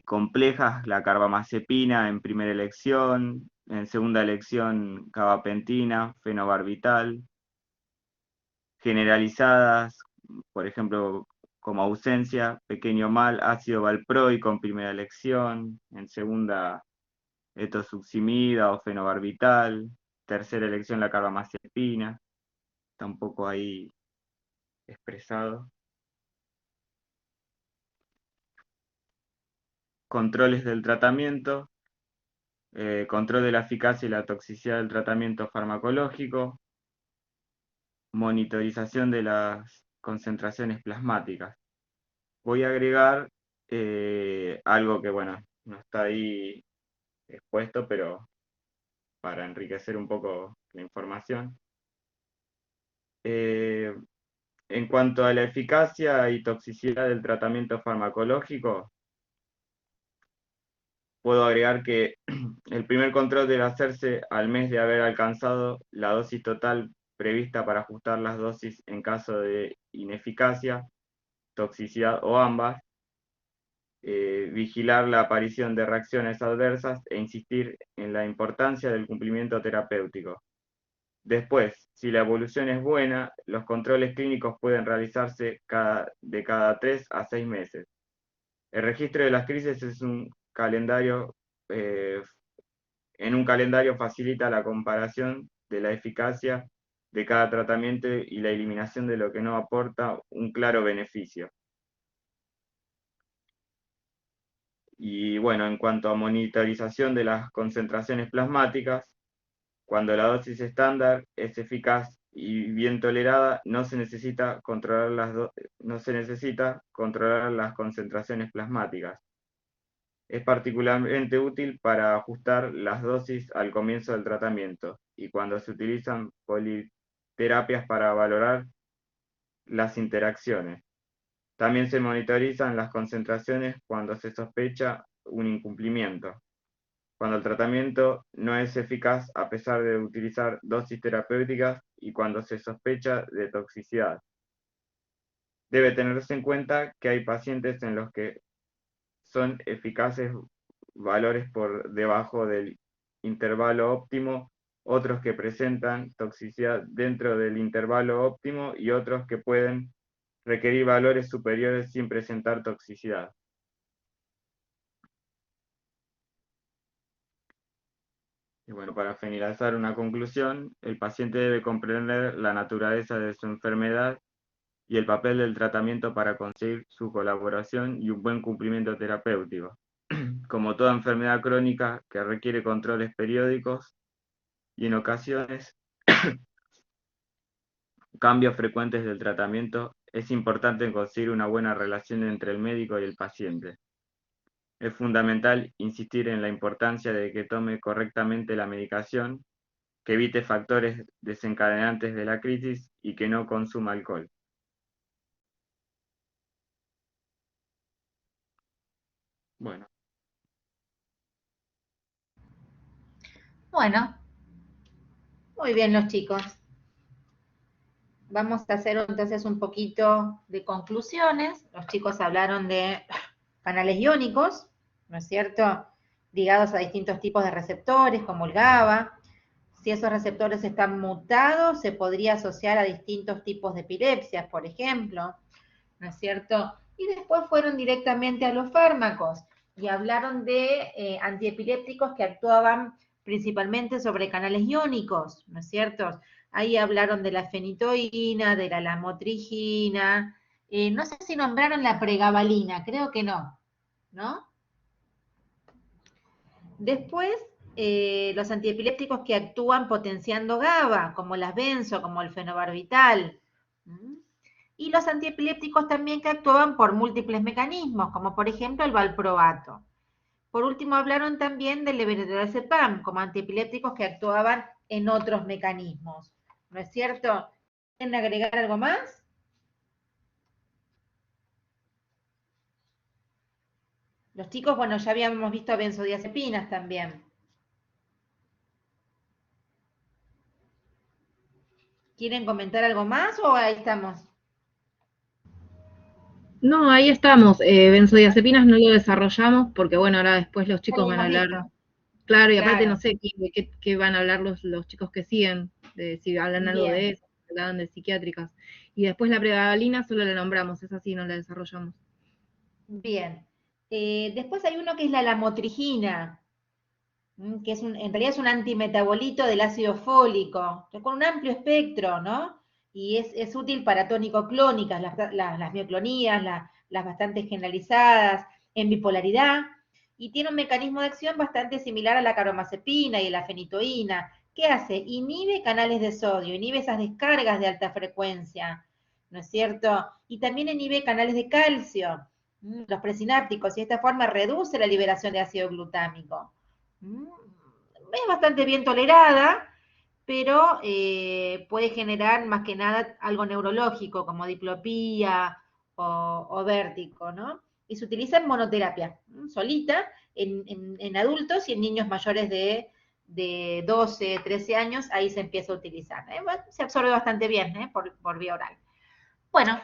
Speaker 5: complejas, la carbamazepina en primera elección, en segunda elección, gabapentina, fenobarbital. Generalizadas, por ejemplo, como ausencia, pequeño mal, ácido valproico en primera elección, en segunda, etosuximida o fenobarbital, tercera elección la carbamazepina, tampoco ahí expresado. Controles del tratamiento, control de la eficacia y la toxicidad del tratamiento farmacológico, monitorización de las concentraciones plasmáticas. Voy a agregar algo que, bueno, no está ahí expuesto, pero para enriquecer un poco la información. En cuanto a la eficacia y toxicidad del tratamiento farmacológico, puedo agregar que el primer control debe hacerse al mes de haber alcanzado la dosis total prevista para ajustar las dosis en caso de ineficacia, toxicidad o ambas, vigilar la aparición de reacciones adversas e insistir en la importancia del cumplimiento terapéutico. Después, si la evolución es buena, los controles clínicos pueden realizarse de cada 3 a 6 meses. El registro de las crisis es un calendario, en un calendario facilita la comparación de la eficacia de cada tratamiento y la eliminación de lo que no aporta un claro beneficio. Y bueno, en cuanto a monitorización de las concentraciones plasmáticas, cuando la dosis estándar es eficaz y bien tolerada, no se necesita controlar las concentraciones plasmáticas. Es particularmente útil para ajustar las dosis al comienzo del tratamiento y cuando se utilizan politerapias para valorar las interacciones. También se monitorizan las concentraciones cuando se sospecha un incumplimiento, cuando el tratamiento no es eficaz a pesar de utilizar dosis terapéuticas y cuando se sospecha de toxicidad. Debe tenerse en cuenta que hay pacientes en los que son eficaces valores por debajo del intervalo óptimo, otros que presentan toxicidad dentro del intervalo óptimo y otros que pueden requerir valores superiores sin presentar toxicidad. Y bueno, para finalizar una conclusión, el paciente debe comprender la naturaleza de su enfermedad y el papel del tratamiento para conseguir su colaboración y un buen cumplimiento terapéutico. Como toda enfermedad crónica que requiere controles periódicos y en ocasiones cambios frecuentes del tratamiento, es importante conseguir una buena relación entre el médico y el paciente. Es fundamental insistir en la importancia de que tome correctamente la medicación, que evite factores desencadenantes de la crisis y que no consuma alcohol. Bueno,
Speaker 1: Bueno, muy bien los chicos. Vamos a hacer entonces un poquito de conclusiones. Los chicos hablaron de canales iónicos, ¿no es cierto? Ligados a distintos tipos de receptores, como el GABA. Si esos receptores están mutados, se podría asociar a distintos tipos de epilepsias, por ejemplo, ¿no es cierto? Y después fueron directamente a los fármacos y hablaron de antiepilépticos que actuaban principalmente sobre canales iónicos, ¿no es cierto? Ahí hablaron de la fenitoína, de la lamotrigina, no sé si nombraron la pregabalina, creo que no, ¿no? Después, los antiepilépticos que actúan potenciando GABA, como las benzo, como el fenobarbital. Y los antiepilépticos también que actúan por múltiples mecanismos, como por ejemplo el valproato. Por último, hablaron también del levetiracetam, como antiepilépticos que actuaban en otros mecanismos. ¿No es cierto? ¿Quieren agregar algo más? Los chicos, bueno, ya habíamos visto benzodiazepinas también. ¿Quieren comentar algo más o ahí estamos?
Speaker 3: No, ahí estamos. Benzodiazepinas no lo desarrollamos porque, bueno, ahora después los chicos van a hablar. Claro, y aparte
Speaker 1: Claro.
Speaker 3: no sé qué van a hablar los chicos que siguen, de si hablan algo
Speaker 1: Bien.
Speaker 3: de eso, hablan de psiquiátricas. Y después la pregabalina solo la nombramos, esa sí no la desarrollamos.
Speaker 1: Bien. Después hay uno que es la lamotrigina, que en realidad es un antimetabolito del ácido fólico, con un amplio espectro, ¿no? Y es útil para tónico-clónicas, las mioclonías, las bastante generalizadas, en bipolaridad, y tiene un mecanismo de acción bastante similar a la carbamazepina y a la fenitoína. ¿Qué hace? Inhibe canales de sodio, inhibe esas descargas de alta frecuencia, ¿no es cierto? Y también inhibe canales de calcio, los presinápticos, y de esta forma reduce la liberación de ácido glutámico. Es bastante bien tolerada, pero puede generar más que nada algo neurológico, como diplopía o vértigo, ¿no? Y se utiliza en monoterapia, solita, en adultos y en niños mayores de 12, 13 años, ahí se empieza a utilizar. Bueno, se absorbe bastante bien por vía oral. Bueno,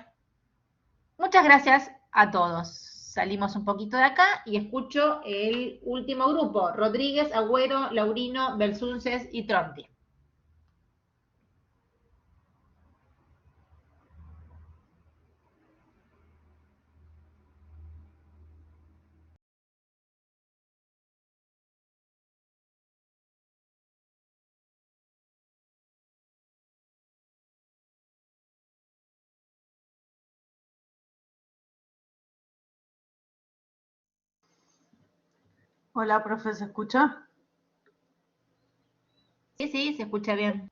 Speaker 1: muchas gracias a todos. Salimos un poquito de acá y escucho el último grupo, Rodríguez, Agüero, Laurino, Belsunces y Tronti.
Speaker 4: Hola, profe, ¿se escucha?
Speaker 1: Sí, sí, se escucha bien.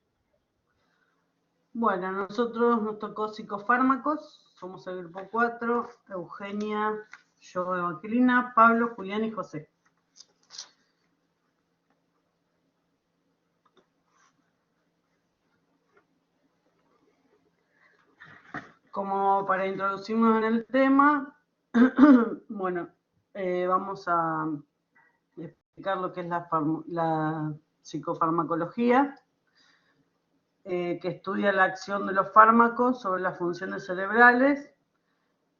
Speaker 4: Bueno, a nosotros nos tocó psicofármacos, somos el grupo 4, Eugenia, yo, Evangelina, Pablo, Julián y José. Como para introducirnos en el tema, bueno, vamos a explicar lo que es la psicofarmacología, que estudia la acción de los fármacos sobre las funciones cerebrales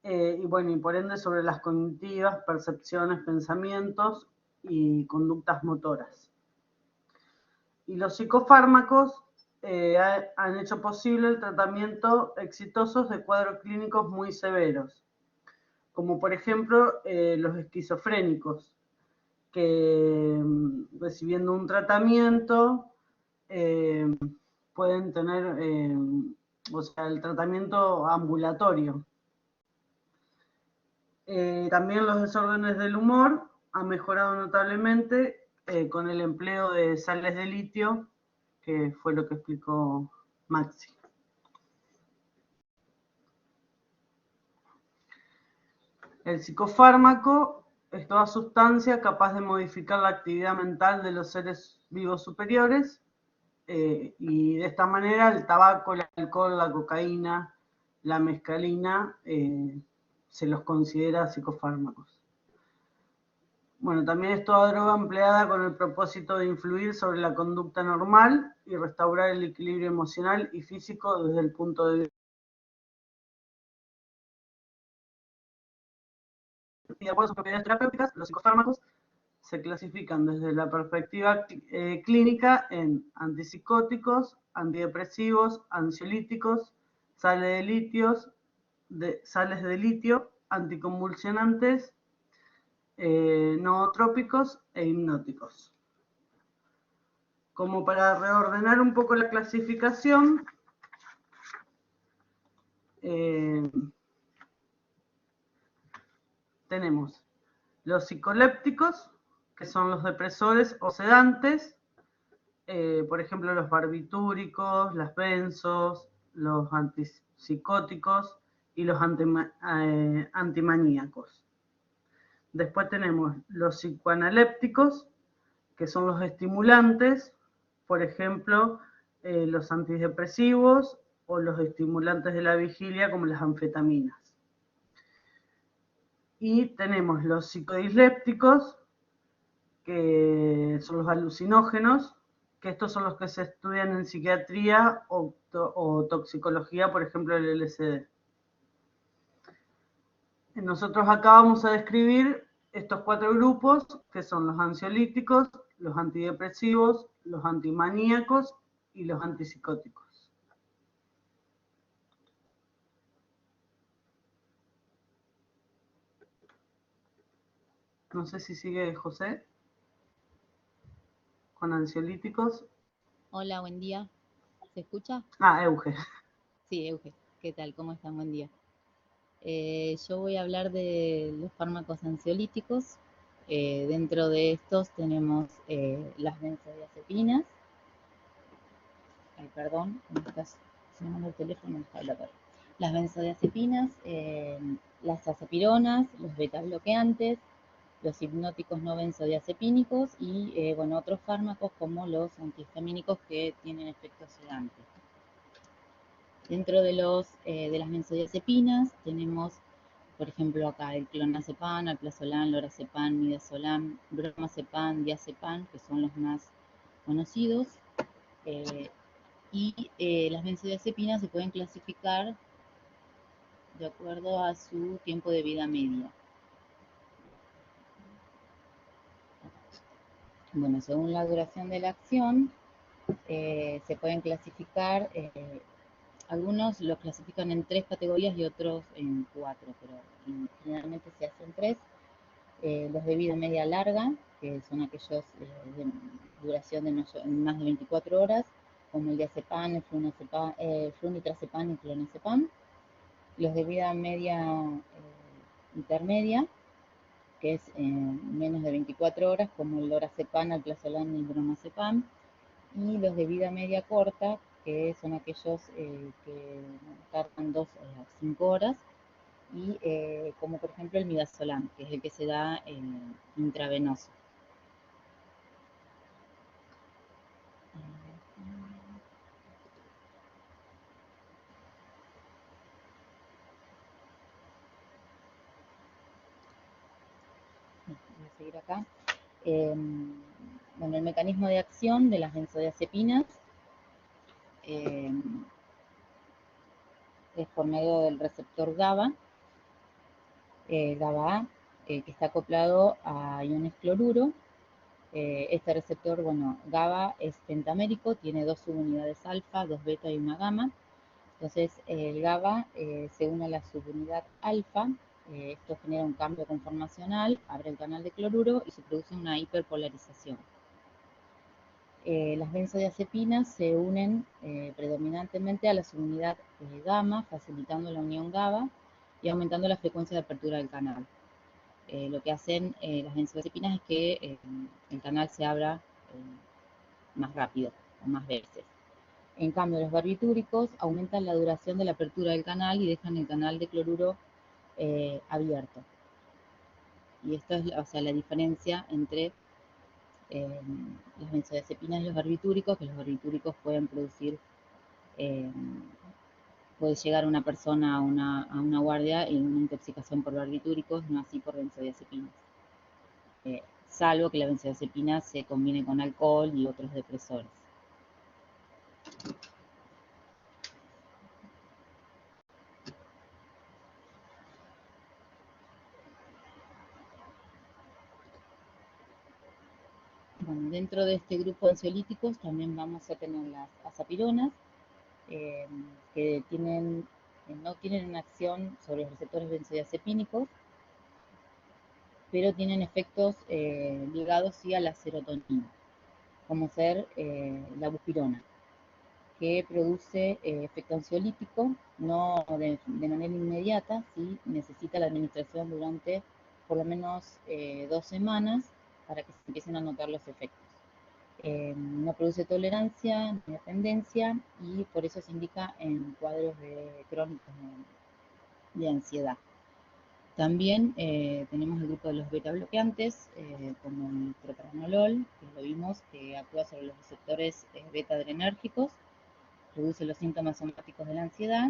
Speaker 4: y bueno, y por ende sobre las cognitivas, percepciones, pensamientos y conductas motoras. Y los psicofármacos han hecho posible el tratamiento exitoso de cuadros clínicos muy severos, como por ejemplo los esquizofrénicos, que recibiendo un tratamiento pueden tener, o sea, el tratamiento ambulatorio. También los desórdenes del humor han mejorado notablemente con el empleo de sales de litio, que fue lo que explicó Maxi. El psicofármaco es toda sustancia capaz de modificar la actividad mental de los seres vivos superiores y de esta manera el tabaco, el alcohol, la cocaína, la mescalina se los considera psicofármacos. Bueno, también es toda droga empleada con el propósito de influir sobre la conducta normal y restaurar el equilibrio emocional y físico desde el punto de vista. Y de acuerdo a sus propiedades terapéuticas, los psicofármacos se clasifican desde la perspectiva clínica en antipsicóticos, antidepresivos, ansiolíticos, sales de litio, anticonvulsionantes, nootrópicos e hipnóticos. Como para reordenar un poco la clasificación, tenemos los psicolépticos, que son los depresores o sedantes, por ejemplo los barbitúricos, las benzos, los antipsicóticos y los antimaníacos. Después tenemos los psicoanalépticos, que son los estimulantes, por ejemplo, los antidepresivos o los estimulantes de la vigilia como las anfetaminas. Y tenemos los psicodislépticos, que son los alucinógenos, que estos son los que se estudian en psiquiatría o toxicología, por ejemplo el LSD. Nosotros acá vamos a describir estos 4 grupos, que son los ansiolíticos, los antidepresivos, los antimaníacos y los antipsicóticos. No sé si sigue José con ansiolíticos.
Speaker 6: Hola, buen día. ¿Se escucha?
Speaker 4: Euge.
Speaker 6: Sí, Euge. ¿Qué tal? ¿Cómo están? Buen día. Yo voy a hablar de los fármacos ansiolíticos. Dentro de estos tenemos las benzodiazepinas. Ay, perdón, me estás sonando el teléfono, me está hablando. Las benzodiazepinas, las azapironas, los beta bloqueantes, los hipnóticos no benzodiazepínicos y bueno, otros fármacos como los antihistamínicos que tienen efectos sedantes. Dentro de las benzodiazepinas tenemos, por ejemplo, acá el clonazepam, alprazolam, lorazepam, midazolam, bromazepam, diazepam, que son los más conocidos. Las benzodiazepinas se pueden clasificar de acuerdo a su tiempo de vida media. Bueno, según la duración de la acción, se pueden clasificar, algunos los clasifican en 3 categorías y otros en 4, pero generalmente se hacen 3. Los de vida media larga, que son aquellos de duración de más de 24 horas, como el diazepam, el flunitrazepam y el clonazepam. Los de vida media intermedia, que es menos de 24 horas, como el lorazepam, alprazolam y el bromazepam. Y los de vida media corta, que son aquellos que tardan 2 a 5 horas, y como por ejemplo el midazolam, que es el que se da intravenoso. Voy a seguir acá. Bueno, el mecanismo de acción de las benzodiazepinas es por medio del receptor GABA, GABA-A, que está acoplado a iones cloruro. Este receptor, bueno, GABA es pentamérico, tiene 2 subunidades alfa, 2 beta y una gamma. Entonces, el GABA se une a la subunidad alfa. Esto genera un cambio conformacional, abre el canal de cloruro y se produce una hiperpolarización. Las benzodiazepinas se unen predominantemente a la subunidad gamma, facilitando la unión GABA y aumentando la frecuencia de apertura del canal. Lo que hacen las benzodiazepinas es que el canal se abra más rápido o más veces. En cambio, los barbitúricos aumentan la duración de la apertura del canal y dejan el canal de cloruro abierto. Y esto es, o sea, la diferencia entre las benzodiazepinas y los barbitúricos, que los barbitúricos pueden producir, puede llegar una persona a una guardia y una intoxicación por barbitúricos, no así por benzodiazepinas. Salvo que la benzodiazepina se combine con alcohol y otros depresores. Bueno, dentro de este grupo de ansiolíticos también vamos a tener las azapironas, que no tienen una acción sobre los receptores benzodiazepínicos, pero tienen efectos ligados sí a la serotonina, como ser la buspirona, que produce efecto ansiolítico, no de manera inmediata, sí necesita la administración durante por lo menos 2 semanas para que se empiecen a notar los efectos. No produce tolerancia ni dependencia y por eso se indica en cuadros crónicos de ansiedad. También tenemos el grupo de los beta bloqueantes, como el propranolol, que lo vimos, que actúa sobre los receptores beta adrenérgicos, reduce los síntomas somáticos de la ansiedad,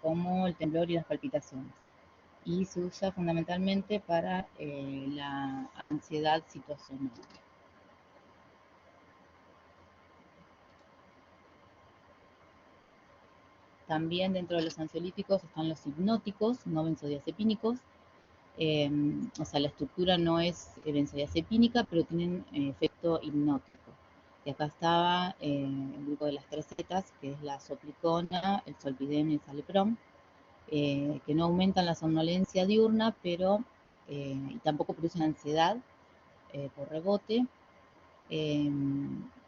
Speaker 6: como el temblor y las palpitaciones. Y se usa fundamentalmente para la ansiedad situacional. También dentro de los ansiolíticos están los hipnóticos, no benzodiazepínicos. O sea, la estructura no es benzodiazepínica, pero tienen efecto hipnótico. Y acá estaba el grupo de las 3 zetas, que es la soplicona, el zolpidem y el saleprón, que no aumentan la somnolencia diurna, pero y tampoco producen ansiedad por rebote.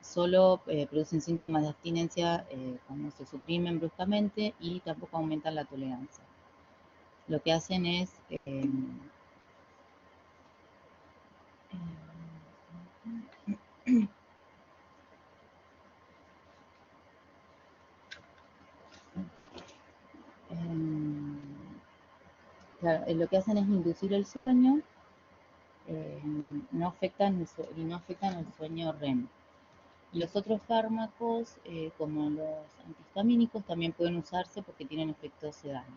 Speaker 6: Solo producen síntomas de abstinencia cuando se suprimen bruscamente y tampoco aumentan la tolerancia. Lo que hacen es claro, lo que hacen es inducir el sueño no afectan el sueño REM. Y los otros fármacos, como los antihistamínicos, también pueden usarse porque tienen efectos sedantes.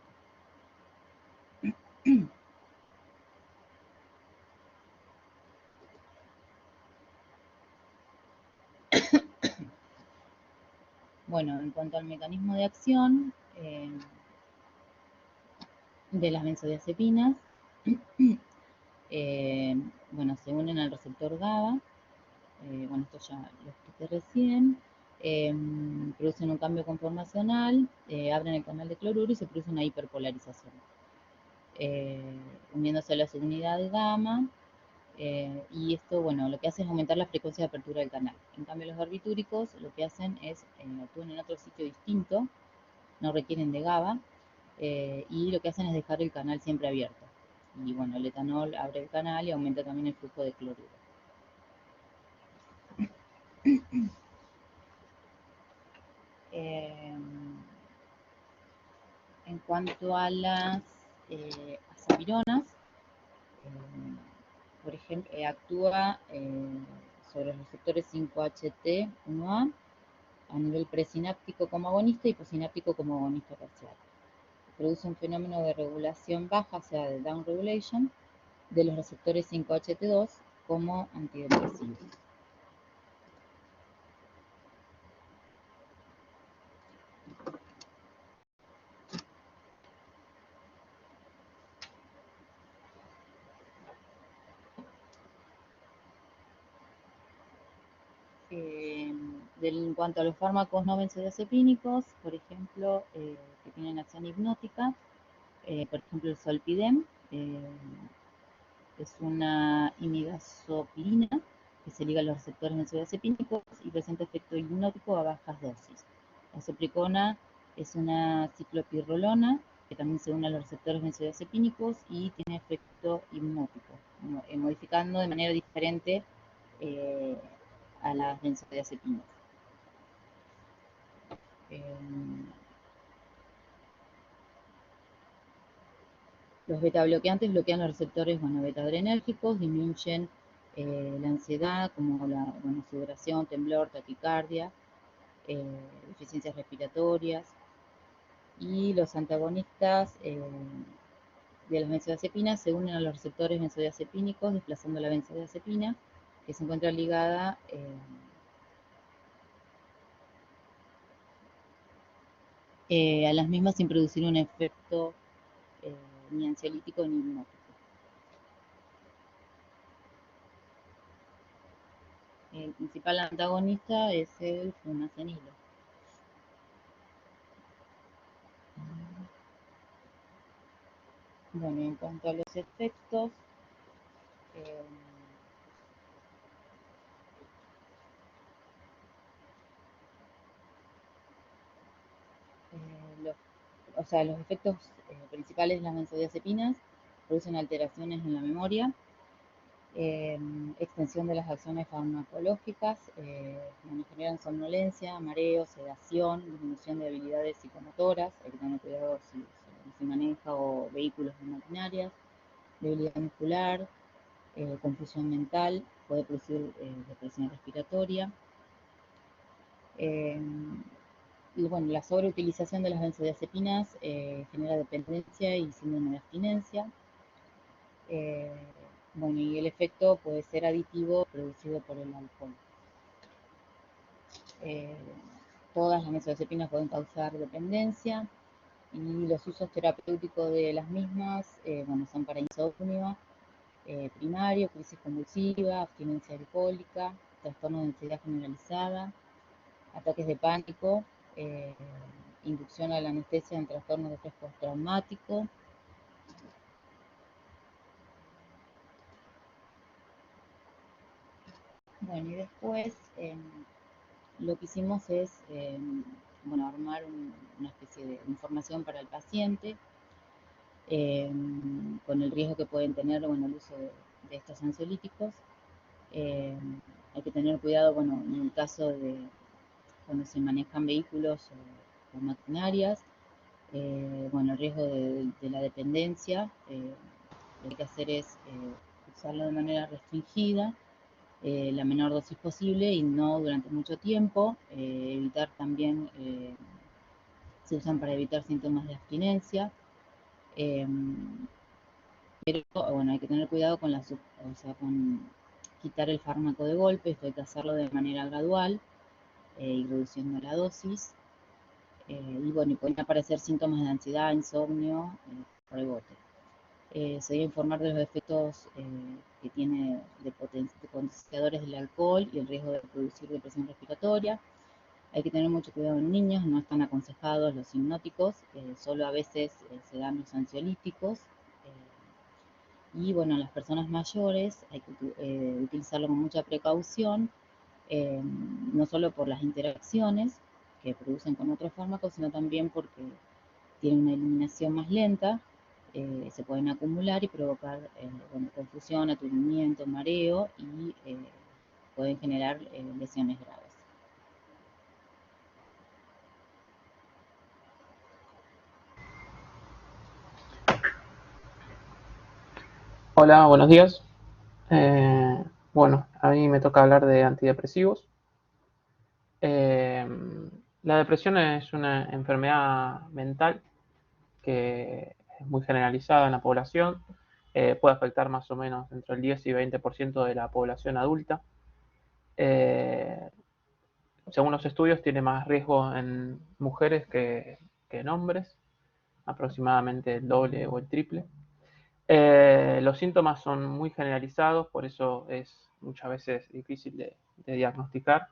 Speaker 6: Bueno, en cuanto al mecanismo de acción de las benzodiazepinas, bueno, se unen al receptor GABA, bueno, esto ya lo expliqué recién, producen un cambio conformacional, abren el canal de cloruro y se produce una hiperpolarización. Uniéndose a la subunidad gamma, y esto, bueno, lo que hace es aumentar la frecuencia de apertura del canal. En cambio, los barbitúricos lo que hacen es actúan en otro sitio distinto, no requieren de GABA, y lo que hacen es dejar el canal siempre abierto. Y bueno, el etanol abre el canal y aumenta también el flujo de cloruro. En cuanto a las azapironas, por ejemplo, actúa sobre los receptores 5-HT1A a nivel presináptico como agonista y postsináptico como agonista parcial. Produce un fenómeno de regulación baja, o sea, de downregulation, de los receptores 5-HT2 como antidepresivos. En cuanto a los fármacos no benzodiazepínicos, por ejemplo, que tienen acción hipnótica, por ejemplo el zolpidem, es una imidazopirina que se liga a los receptores benzodiazepínicos y presenta efecto hipnótico a bajas dosis. La sopricona es una ciclopirrolona que también se une a los receptores benzodiazepínicos y tiene efecto hipnótico, modificando de manera diferente a las benzodiazepinas. Los beta-bloqueantes bloquean los receptores beta-adrenérgicos, disminuyen la ansiedad, como la sudoración, temblor, taquicardia, deficiencias respiratorias. Y los antagonistas de las benzodiazepinas se unen a los receptores benzodiazepínicos, desplazando la benzodiazepina, que se encuentra ligada a las mismas sin producir un efecto ni ansiolítico ni hipnótico. El principal antagonista es el flumazenilo. Bueno, en cuanto a los efectos, los efectos principales de las benzodiazepinas producen alteraciones en la memoria, extensión de las acciones farmacológicas, generan somnolencia, mareo, sedación, disminución de habilidades psicomotoras, hay que tener cuidado si maneja o vehículos de maquinarias, debilidad muscular, confusión mental, puede producir depresión respiratoria. Y bueno, la sobreutilización de las benzodiazepinas genera dependencia y síndrome de abstinencia. Bueno, y el efecto puede ser aditivo producido por el alcohol. Todas las benzodiazepinas pueden causar dependencia y los usos terapéuticos de las mismas, bueno, son para insomnio primario, crisis convulsiva, abstinencia alcohólica, trastorno de ansiedad generalizada, ataques de pánico, inducción a la anestesia en trastornos de estrés postraumático. Bueno, y después lo que hicimos es bueno, armar una especie de información para el paciente con el riesgo que pueden tener, bueno, el uso de estos ansiolíticos. Hay que tener cuidado, bueno, en el caso de cuando se manejan vehículos o maquinarias, bueno, el riesgo de la dependencia, lo que hay que hacer es usarlo de manera restringida, la menor dosis posible y no durante mucho tiempo. Evitar también, se usan para evitar síntomas de abstinencia. Pero bueno, hay que tener cuidado con con quitar el fármaco de golpe. Esto hay que hacerlo de manera gradual y reduciendo la dosis. Y bueno, y pueden aparecer síntomas de ansiedad, insomnio, rebote. Se debe informar de los efectos que tiene de potenciadores del alcohol y el riesgo de producir depresión respiratoria. Hay que tener mucho cuidado en niños, no están aconsejados los hipnóticos, solo a veces se dan los ansiolíticos. Y bueno, en las personas mayores hay que utilizarlo con mucha precaución, no solo por las interacciones que producen con otros fármacos, sino también porque tienen una eliminación más lenta, se pueden acumular y provocar bueno, confusión, aturdimiento, mareo y pueden generar lesiones graves.
Speaker 7: Hola, buenos días. Bueno, a mí me toca hablar de antidepresivos. La depresión es una enfermedad mental que es muy generalizada en la población. Puede afectar más o menos entre el 10 y 20% de la población adulta. Según los estudios, tiene más riesgo en mujeres que en hombres, aproximadamente el doble o el triple. Los síntomas son muy generalizados, por eso es muchas veces difícil de diagnosticar.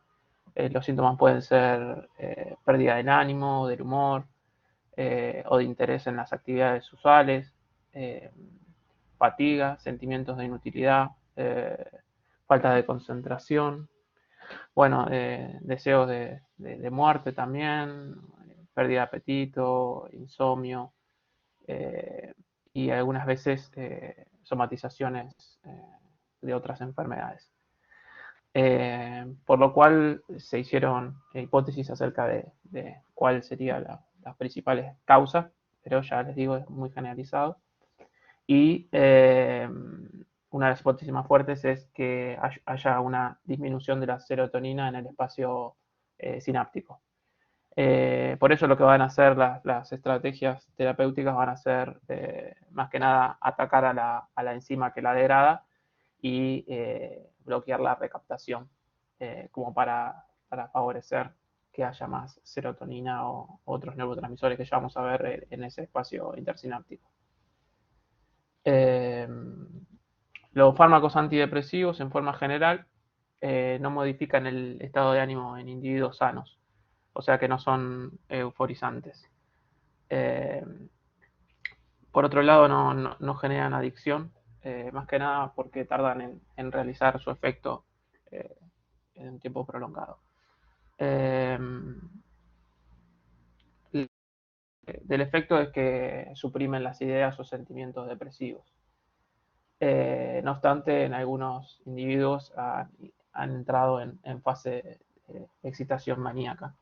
Speaker 7: Los síntomas pueden ser pérdida del ánimo, del humor o de interés en las actividades usuales, fatiga, sentimientos de inutilidad, falta de concentración, bueno, deseos de muerte también, pérdida de apetito, insomnio, y algunas veces somatizaciones de otras enfermedades. Por lo cual se hicieron hipótesis acerca de cuáles serían las principales causas, pero ya les digo, es muy generalizado. Y una de las hipótesis más fuertes es que haya una disminución de la serotonina en el espacio sináptico. Por eso lo que van a hacer las estrategias terapéuticas van a ser más que nada atacar a la enzima que la degrada y bloquear la recaptación como para favorecer que haya más serotonina o otros neurotransmisores que ya vamos a ver en ese espacio intersináptico. Los fármacos antidepresivos en forma general no modifican el estado de ánimo en individuos sanos, o sea que no son euforizantes. Por otro lado, no generan adicción, más que nada porque tardan en realizar su efecto en un tiempo prolongado. Del efecto es que suprimen las ideas o sentimientos depresivos. No obstante, en algunos individuos han entrado en fase de excitación maníaca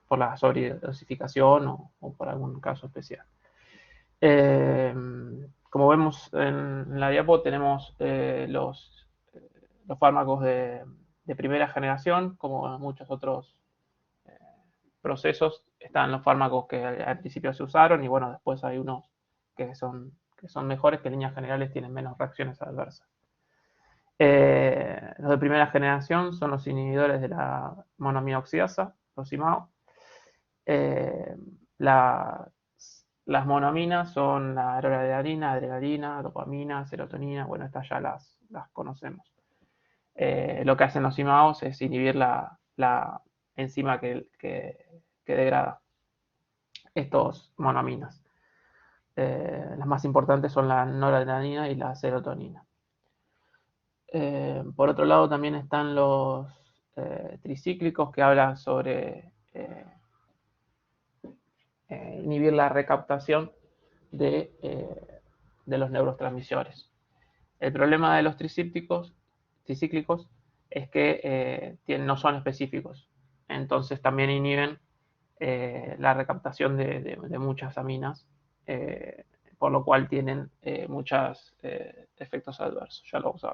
Speaker 7: por la sobredosificación o por algún caso especial. Como vemos en la diapo, tenemos los fármacos de primera generación, como muchos otros procesos. Están los fármacos que al principio se usaron y bueno, después hay unos que son mejores, que en líneas generales tienen menos reacciones adversas. Los de primera generación son los inhibidores de la monoamina oxidasa, los IMAO. Las monoaminas son la noradrenalina, adrenalina, dopamina, serotonina. Bueno, estas ya las conocemos. Lo que hacen los IMAOs es inhibir la enzima que degrada estos monoaminas. Las más importantes son la noradrenalina y la serotonina. Por otro lado, también están los tricíclicos, que hablan sobre inhibir la recaptación de los neurotransmisores. El problema de los tricíclicos es que no son específicos, entonces también inhiben la recaptación de muchas aminas, por lo cual tienen muchas efectos adversos, ya lo vamos a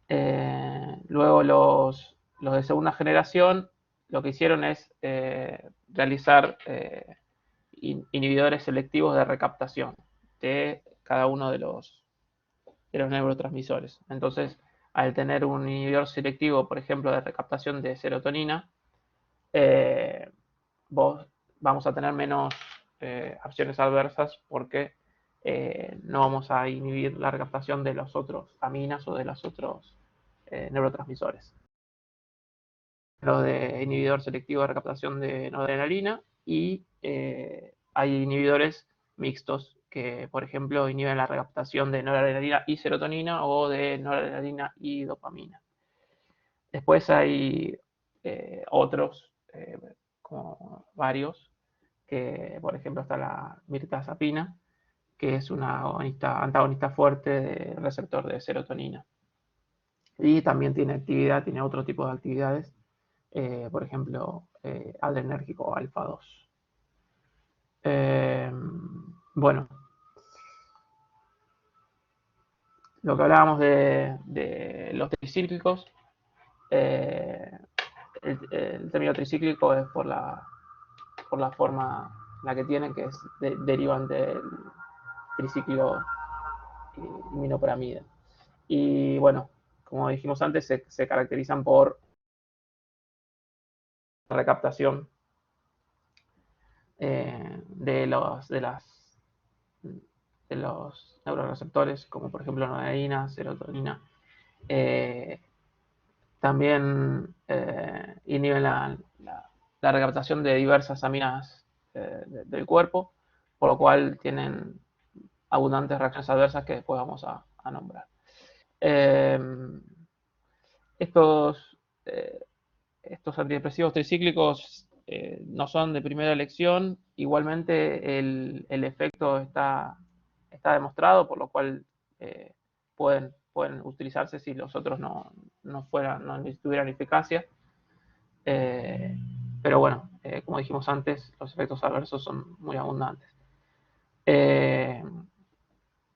Speaker 7: ver. Luego los de segunda generación lo que hicieron es realizar inhibidores selectivos de recaptación de cada uno de los neurotransmisores. Entonces, al tener un inhibidor selectivo, por ejemplo, de recaptación de serotonina, vamos a tener menos acciones adversas porque no vamos a inhibir la recaptación de los otros aminas o de los otros neurotransmisores. Lo de inhibidor selectivo de recaptación de noradrenalina y hay inhibidores mixtos que, por ejemplo, inhiben la recaptación de noradrenalina y serotonina o de noradrenalina y dopamina. Después hay otros, como varios, que por ejemplo está la mirtazapina, que es una antagonista fuerte del receptor de serotonina. Y también tiene otro tipo de actividades, por ejemplo, adrenérgico alfa 2. Bueno, lo que hablábamos de los tricíclicos, el término tricíclico es por la forma la que tienen, que es derivante del triciclo iminoperamida. Y bueno, como dijimos antes, se caracterizan por recaptación de los neuroreceptores, como por ejemplo noradrenalina, serotonina. También inhiben la recaptación de diversas aminas del cuerpo, por lo cual tienen abundantes reacciones adversas que después vamos a nombrar. Estos antidepresivos tricíclicos no son de primera elección, igualmente el efecto está demostrado, por lo cual pueden utilizarse si los otros no tuvieran eficacia. Pero bueno, como dijimos antes, los efectos adversos son muy abundantes.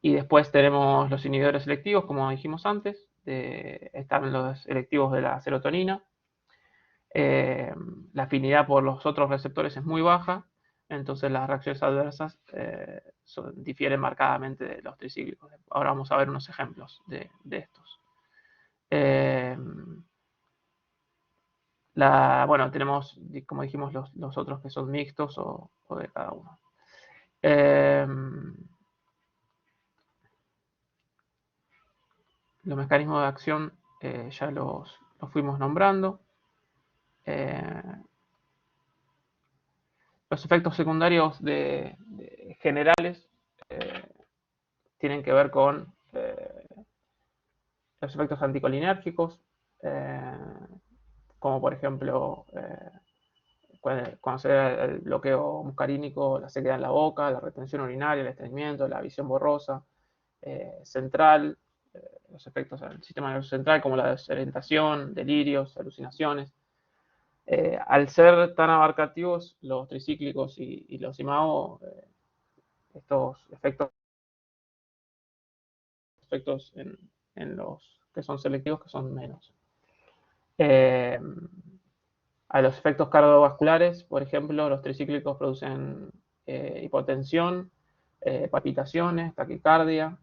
Speaker 7: Y después tenemos los inhibidores selectivos, como dijimos antes, están los selectivos de la serotonina. La afinidad por los otros receptores es muy baja, entonces las reacciones adversas difieren marcadamente de los tricíclicos. Ahora vamos a ver unos ejemplos de estos. Bueno, tenemos, como dijimos, los otros que son mixtos o de cada uno. Los mecanismos de acción ya los fuimos nombrando. Los efectos secundarios generales tienen que ver con los efectos anticolinérgicos, como por ejemplo cuando se da el bloqueo muscarínico, la sequedad en la boca, la retención urinaria, el estreñimiento, la visión borrosa, central, los efectos del sistema nervioso central como la desorientación, delirios, alucinaciones. Al ser tan abarcativos los tricíclicos y los IMAO, estos efectos en los que son selectivos, que son menos. A los efectos cardiovasculares, por ejemplo, los tricíclicos producen hipotensión, palpitaciones, taquicardia,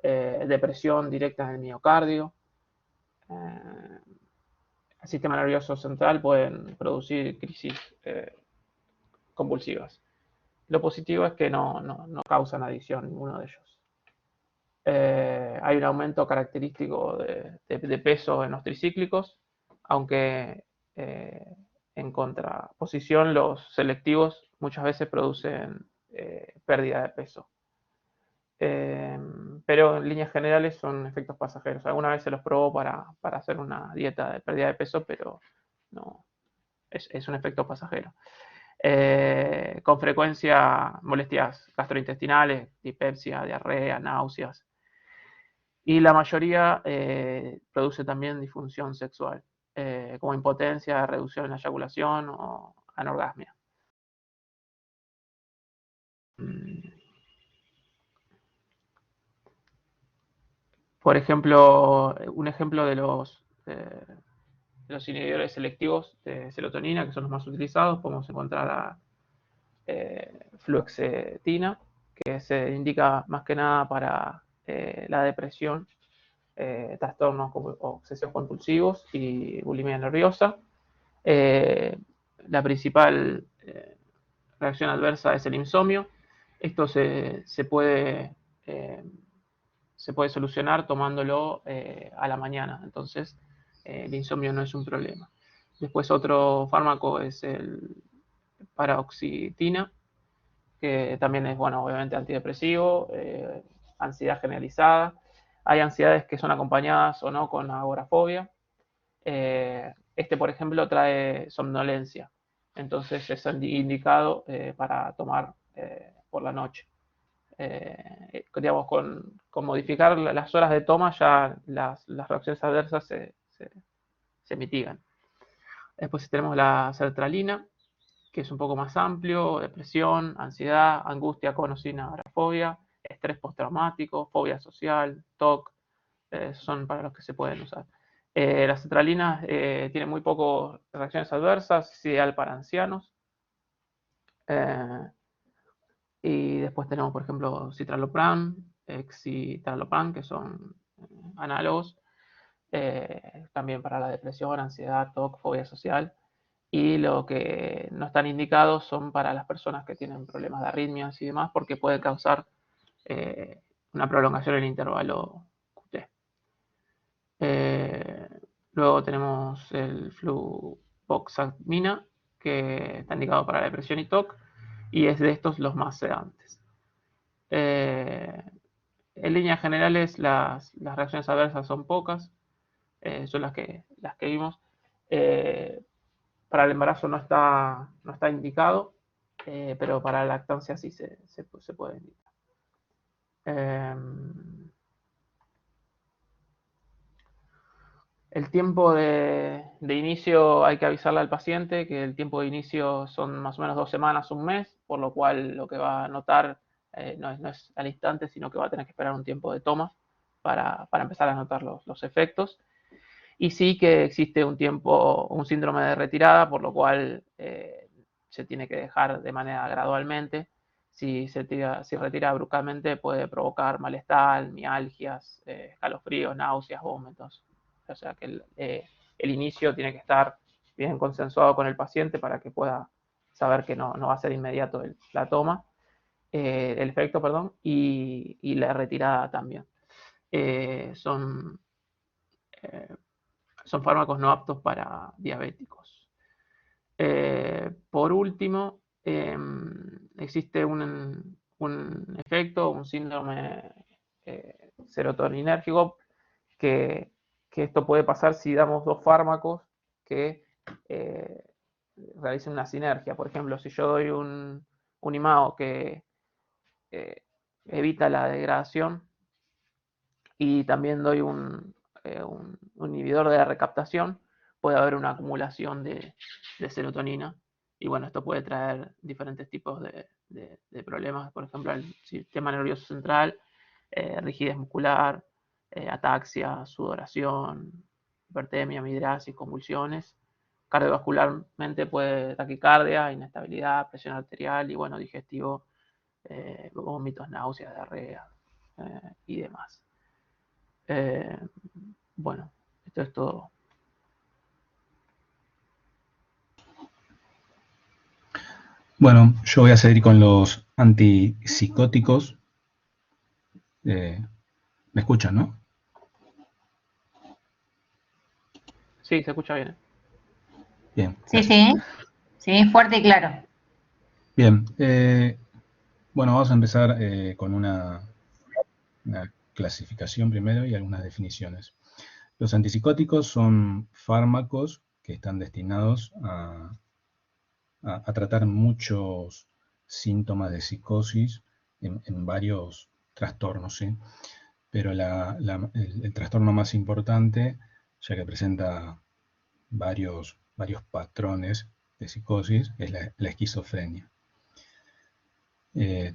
Speaker 7: depresión directa en el miocardio. El sistema nervioso central pueden producir crisis convulsivas. Lo positivo es que no causan adicción ninguno de ellos. Hay un aumento característico de peso en los tricíclicos, aunque en contraposición los selectivos muchas veces producen pérdida de peso. Pero en líneas generales son efectos pasajeros. Alguna vez se los probó para hacer una dieta de pérdida de peso, pero no, es un efecto pasajero. Con frecuencia molestias gastrointestinales, dispepsia, diarrea, náuseas. Y la mayoría produce también disfunción sexual, como impotencia, reducción en la eyaculación o anorgasmia. Por ejemplo, un ejemplo de los inhibidores selectivos de serotonina, que son los más utilizados, podemos encontrar a fluoxetina, que se indica más que nada para la depresión, trastornos como obsesivos compulsivos y bulimia nerviosa. La principal reacción adversa es el insomnio. Esto se puede solucionar tomándolo a la mañana, entonces el insomnio no es un problema. Después otro fármaco es el paroxetina, que también es, bueno, obviamente antidepresivo, ansiedad generalizada. Hay ansiedades que son acompañadas o no con agorafobia. Este, por ejemplo, trae somnolencia, entonces es indicado para tomar por la noche. Digamos, con modificar las horas de toma ya las reacciones adversas se mitigan. Después tenemos la sertralina, que es un poco más amplio: depresión, ansiedad, angustia con o sin agorafobia, estrés postraumático, fobia social, TOC, son para los que se pueden usar. La sertralina tiene muy pocas reacciones adversas, es ideal para ancianos. Y después tenemos, por ejemplo, citalopram, escitalopram, que son análogos, también para la depresión, ansiedad, TOC, fobia social. Y lo que no están indicados son para las personas que tienen problemas de arritmias y demás, porque puede causar una prolongación en el intervalo QT. Luego tenemos el fluvoxamina, que está indicado para la depresión y TOC, y es de estos los más sedantes. En líneas generales, las reacciones adversas son pocas, son las que vimos. Para el embarazo no está indicado, pero para la lactancia sí se puede indicar. El tiempo de inicio, hay que avisarle al paciente que el tiempo de inicio son más o menos 2 semanas, un mes, por lo cual lo que va a notar no es al instante, sino que va a tener que esperar un tiempo de toma para empezar a notar los efectos. Y sí que existe un síndrome de retirada, por lo cual se tiene que dejar de manera gradualmente. Si retira bruscamente, puede provocar malestar, mialgias, escalofríos, náuseas, vómitos. O sea que el inicio tiene que estar bien consensuado con el paciente para que pueda saber que no va a ser inmediato la toma, el efecto, perdón, y la retirada también. Son fármacos no aptos para diabéticos. Por último, existe un efecto, un síndrome serotoninérgico, que esto puede pasar si damos 2 fármacos que realicen una sinergia. Por ejemplo, si yo doy un IMAO que evita la degradación y también doy un inhibidor de la recaptación, puede haber una acumulación de serotonina. Y bueno, esto puede traer diferentes tipos de problemas, por ejemplo, el sistema nervioso central, rigidez muscular, ataxia, sudoración, hipertemia, midriasis, convulsiones. Cardiovascularmente puede taquicardia, inestabilidad, presión arterial y bueno, digestivo, vómitos, náuseas, diarrea y demás. Bueno, esto es todo.
Speaker 8: Bueno, yo voy a seguir con los antipsicóticos. ¿Me escuchan, no?
Speaker 7: Sí, se escucha bien.
Speaker 8: Bien.
Speaker 1: Sí, fuerte y claro.
Speaker 8: Bien. Bueno, vamos a empezar con una clasificación primero y algunas definiciones. Los antipsicóticos son fármacos que están destinados a tratar muchos síntomas de psicosis en varios trastornos, ¿sí? Pero el trastorno más importante, ya que presenta varios patrones de psicosis, es la esquizofrenia.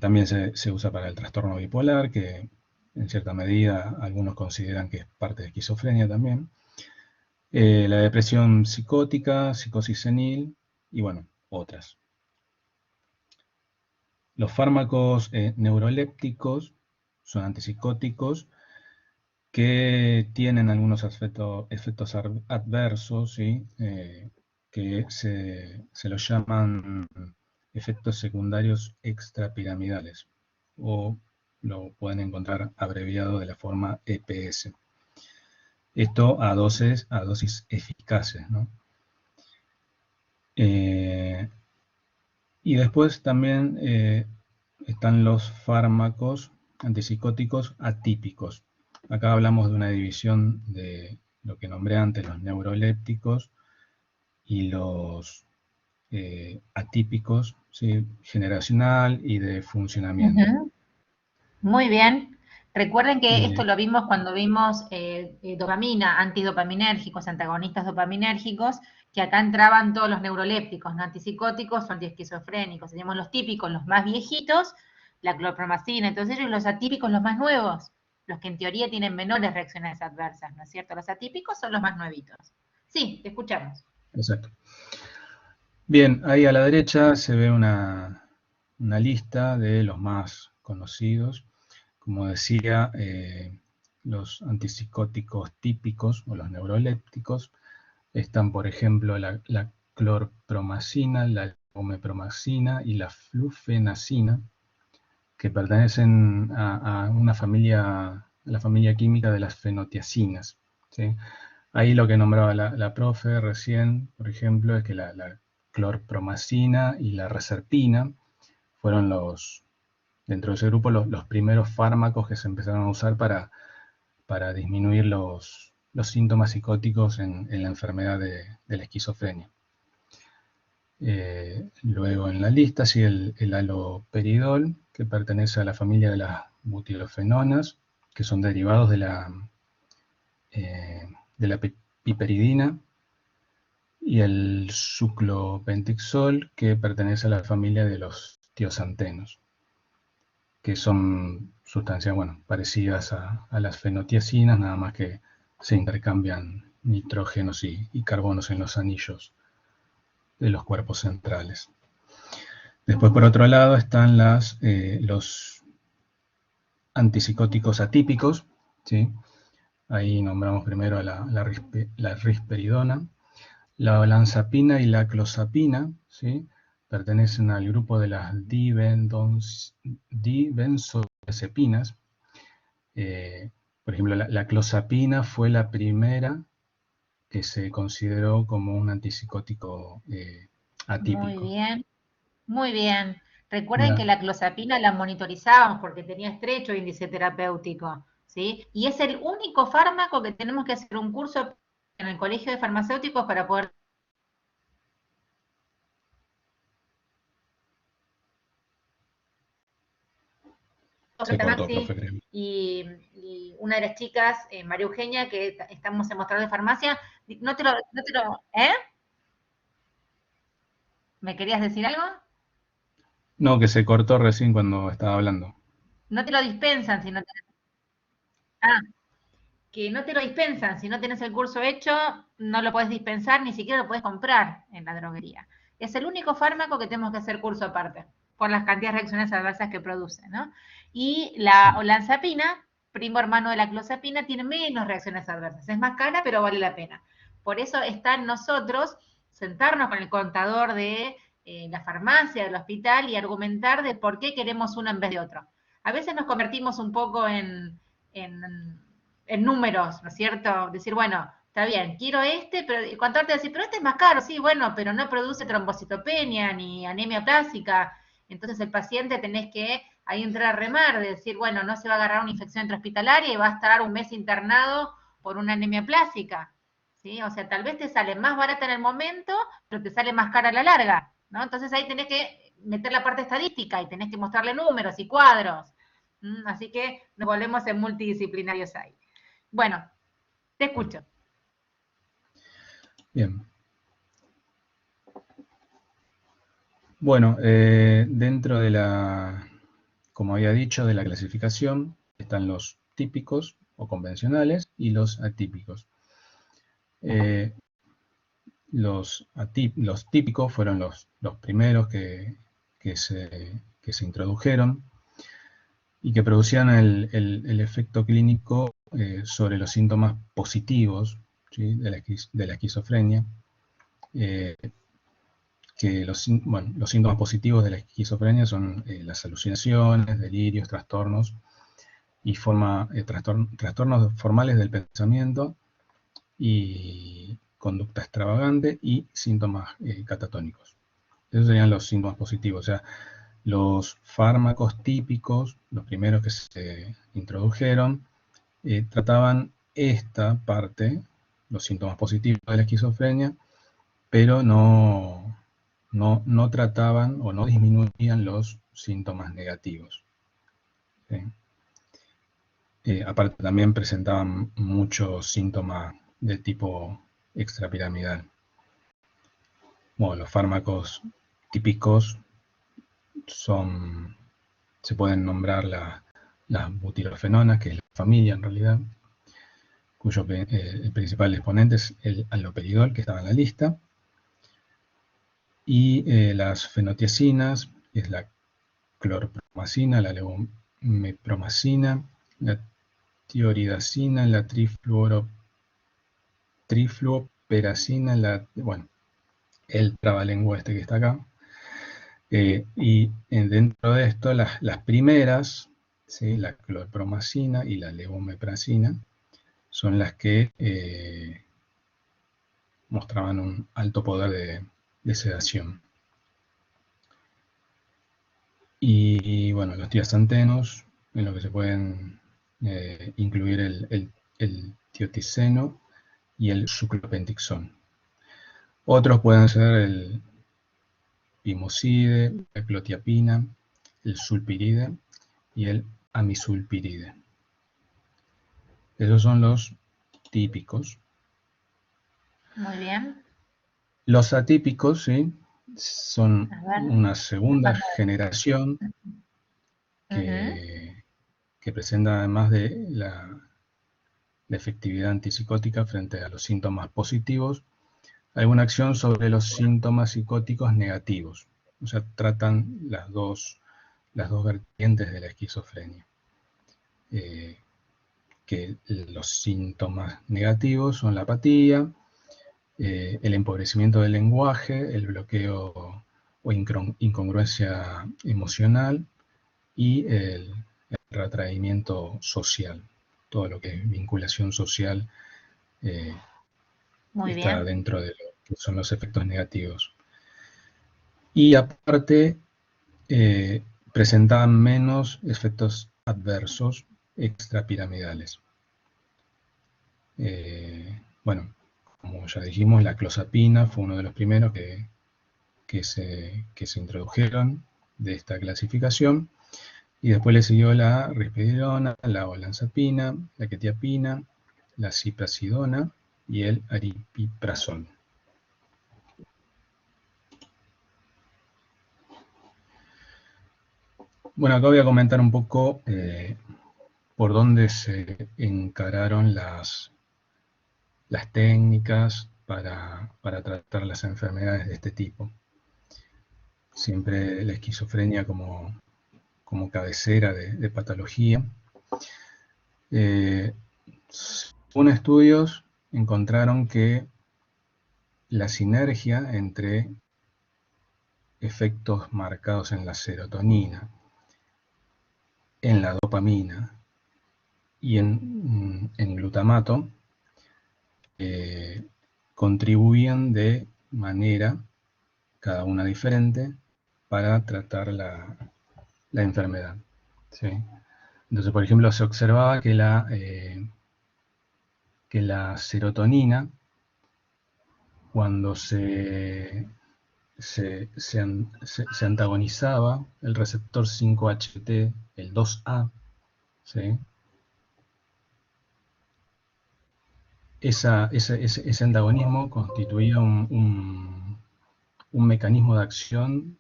Speaker 8: También se usa para el trastorno bipolar, que en cierta medida algunos consideran que es parte de esquizofrenia también. La depresión psicótica, psicosis senil y bueno, otras. Los fármacos neurolépticos son antipsicóticos que tienen algunos efectos adversos, ¿sí? Que se los llaman efectos secundarios extrapiramidales, o lo pueden encontrar abreviado de la forma EPS. Esto a dosis eficaces, ¿no? Y después también están los fármacos antipsicóticos atípicos. Acá hablamos de una división de lo que nombré antes, los neurolépticos y los atípicos, ¿sí? Generacional y de funcionamiento.
Speaker 1: Muy bien. Recuerden que esto lo vimos cuando vimos dopamina, antidopaminérgicos, antagonistas dopaminérgicos, que acá entraban todos los neurolépticos, no antipsicóticos o antiesquizofrénicos. Teníamos los típicos, los más viejitos, la clorpromacina, entonces ellos, los atípicos, los más nuevos, los que en teoría tienen menores reacciones adversas, ¿no es cierto? Los atípicos son los más nuevitos. Sí, te escuchamos.
Speaker 8: Exacto. Bien, ahí a la derecha se ve una lista de los más conocidos. Como decía, los antipsicóticos típicos o los neurolépticos están, por ejemplo, la clorpromacina, la omepromacina y la flufenacina, que pertenecen a una familia, a la familia química de las fenotiacinas, ¿sí? Ahí lo que nombraba la profe recién, por ejemplo, es que la clorpromacina y la reserpina fueron dentro de ese grupo, los primeros fármacos que se empezaron a usar para disminuir los síntomas psicóticos en la enfermedad de la esquizofrenia. Luego en la lista sigue el haloperidol, que pertenece a la familia de las butilofenonas, que son derivados de la piperidina, y el suclopentixol, que pertenece a la familia de los tiosantenos, que son sustancias, bueno, parecidas a las fenotiacinas, nada más que se intercambian nitrógenos y carbonos en los anillos de los cuerpos centrales. Después, por otro lado, están los antipsicóticos atípicos, ¿sí? Ahí nombramos primero la risperidona, la olanzapina y la clozapina, ¿sí? Pertenecen al grupo de las dibenzodiazepinas. Por ejemplo, la clozapina fue la primera que se consideró como un antipsicótico atípico.
Speaker 1: Muy bien, muy bien. Recuerden que la clozapina la monitorizábamos porque tenía estrecho índice terapéutico, ¿sí? Y es el único fármaco que tenemos que hacer un curso en el colegio de farmacéuticos para poder...
Speaker 8: Se cortó, profe, creo.
Speaker 1: Y una de las chicas, María Eugenia, que estamos en mostrador de farmacia, no te lo, ¿eh? ¿Me querías decir algo?
Speaker 8: No, que se cortó recién cuando estaba hablando.
Speaker 1: No te lo dispensan si no tenés... Ah, que no te lo dispensan, si no tenés el curso hecho, no lo podés dispensar, ni siquiera lo podés comprar en la droguería. Es el único fármaco que tenemos que hacer curso aparte, por las cantidades de reacciones adversas que produce, ¿no? Y la olanzapina, primo hermano de la clozapina, tiene menos reacciones adversas. Es más cara, pero vale la pena. Por eso está en nosotros sentarnos con el contador de la farmacia, del hospital, y argumentar de por qué queremos uno en vez de otro. A veces nos convertimos un poco en números, ¿no es cierto? Decir, bueno, está bien, quiero este, pero cuanto antes decir, pero este es más caro, sí, bueno, pero no produce trombocitopenia ni anemia plástica. Entonces el paciente tenés que ahí entrar a remar, de decir, bueno, no se va a agarrar una infección intrahospitalaria y va a estar un mes internado por una anemia plástica, ¿sí? O sea, tal vez te sale más barata en el momento, pero te sale más cara a la larga, ¿no? Entonces ahí tenés que meter la parte estadística y tenés que mostrarle números y cuadros. Así que nos volvemos en multidisciplinarios ahí. Bueno, te escucho.
Speaker 8: Bien. Bueno, dentro de como había dicho, de la clasificación, están los típicos o convencionales y los atípicos. Los típicos fueron los primeros que se introdujeron y que producían el efecto clínico sobre los síntomas positivos, ¿sí?, de la esquizofrenia. Que los síntomas positivos de la esquizofrenia son las alucinaciones, delirios, trastornos y trastornos formales del pensamiento y conducta extravagante y síntomas catatónicos. Esos serían los síntomas positivos. O sea, los fármacos típicos, los primeros que se introdujeron, trataban esta parte, los síntomas positivos de la esquizofrenia, pero no trataban o no disminuían los síntomas negativos. ¿Sí? Aparte también presentaban muchos síntomas de tipo extrapiramidal. Bueno, los fármacos típicos se pueden nombrar las butirofenonas, que es la familia en realidad, cuyo el principal exponente es el haloperidol, que estaba en la lista, y las fenotiacinas, que es la clorpromacina, la levomepromacina, la tioridacina, la trifluoperacina, el trabalengua este que está acá. Y dentro de esto, las primeras, ¿sí?, la clorpromacina y la levomepracina, son las que mostraban un alto poder de sedación. Y bueno, los tiaxantenos, en lo que se pueden incluir el tioticeno y el suclopentixón. Otros pueden ser el pimoside, la clotiapina, el sulpiride y el amisulpiride. Esos son los típicos.
Speaker 1: Muy bien.
Speaker 8: Los atípicos, ¿sí?, son
Speaker 1: A ver.
Speaker 8: una segunda generación que presenta, además de la efectividad antipsicótica frente a los síntomas positivos, alguna acción sobre los síntomas psicóticos negativos. O sea, tratan las dos vertientes de la esquizofrenia. Que los síntomas negativos son la apatía, el empobrecimiento del lenguaje, el bloqueo o incongruencia emocional y el retraimiento social. Todo lo que es vinculación social está dentro de lo que son los efectos negativos. Y aparte, presentaban menos efectos adversos extrapiramidales. Bueno, como ya dijimos, la clozapina fue uno de los primeros que se introdujeron de esta clasificación, y después le siguió la risperidona, la olanzapina, la quetiapina, la ziprasidona y el aripiprazol. Bueno, acá voy a comentar un poco por dónde se encararon las técnicas para tratar las enfermedades de este tipo. Siempre la esquizofrenia como cabecera de patología. Según estudios, encontraron que la sinergia entre efectos marcados en la serotonina, en la dopamina y en glutamato contribuían de manera, cada una diferente, para tratar la enfermedad. ¿Sí? Entonces, por ejemplo, se observaba que la serotonina, cuando se antagonizaba el receptor 5-HT, el 2A, ¿sí?, ese antagonismo constituía un mecanismo de acción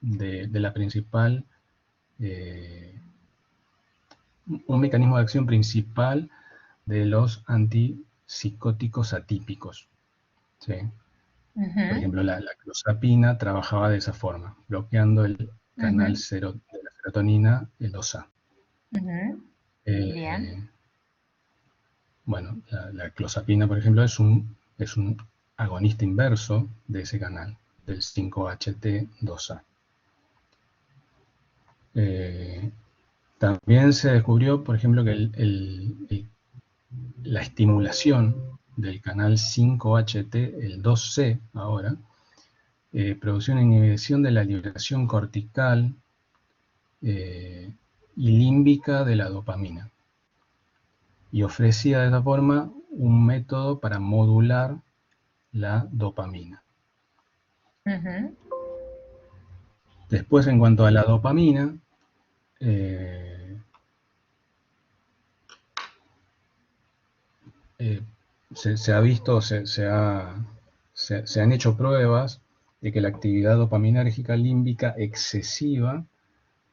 Speaker 8: de la principal un mecanismo de acción principal de los antipsicóticos atípicos. ¿Sí? Por ejemplo, la clozapina trabajaba de esa forma, bloqueando el canal de la serotonina, el 2A.
Speaker 1: Bien.
Speaker 8: Bueno, la clozapina, por ejemplo, es un agonista inverso de ese canal, del 5-HT2A. También se descubrió, por ejemplo, que la estimulación del canal 5-HT, el 2C ahora, producía una inhibición de la liberación cortical y límbica de la dopamina. Y ofrecía de esta forma un método para modular la dopamina. Después, en cuanto a la dopamina, se ha visto, se han hecho pruebas de que la actividad dopaminérgica límbica excesiva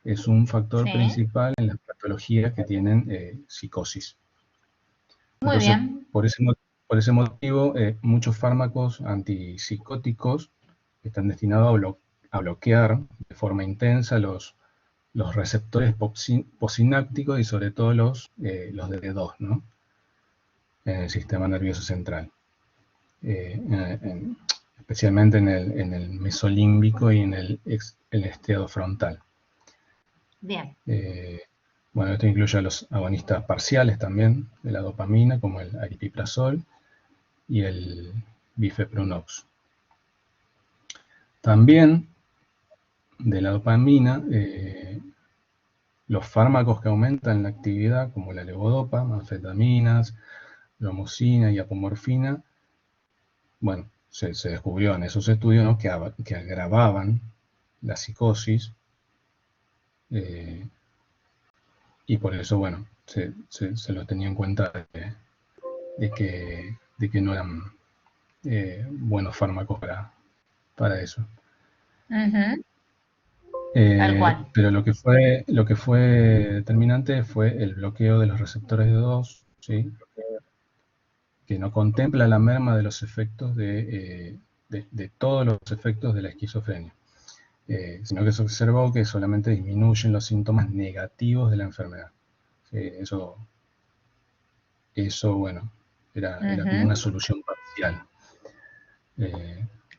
Speaker 8: es un factor principal en las patologías que tienen psicosis.
Speaker 1: Muy
Speaker 8: Entonces,
Speaker 1: bien.
Speaker 8: por ese motivo, muchos fármacos antipsicóticos están destinados a bloquear de forma intensa los receptores postsinápticos y sobre todo los de D2, ¿no? En el sistema nervioso central. Especialmente en el mesolímbico y en el estriado frontal.
Speaker 1: Bien.
Speaker 8: Bueno, esto incluye a los agonistas parciales también de la dopamina, como el aripiprazol y el bifepronox. También de la dopamina, los fármacos que aumentan la actividad, como la levodopa, anfetaminas, bromocina y apomorfina, bueno, se descubrió en esos estudios, ¿no?, que agravaban la psicosis, y por eso, bueno, se los tenía en cuenta de que no eran buenos fármacos para eso.
Speaker 1: Tal cual.
Speaker 8: Pero lo que fue determinante fue el bloqueo de los receptores de D2, ¿sí?, que no contempla la merma de los efectos de todos los efectos de la esquizofrenia, sino que se observó que solamente disminuyen los síntomas negativos de la enfermedad. Eso bueno, era como una solución parcial.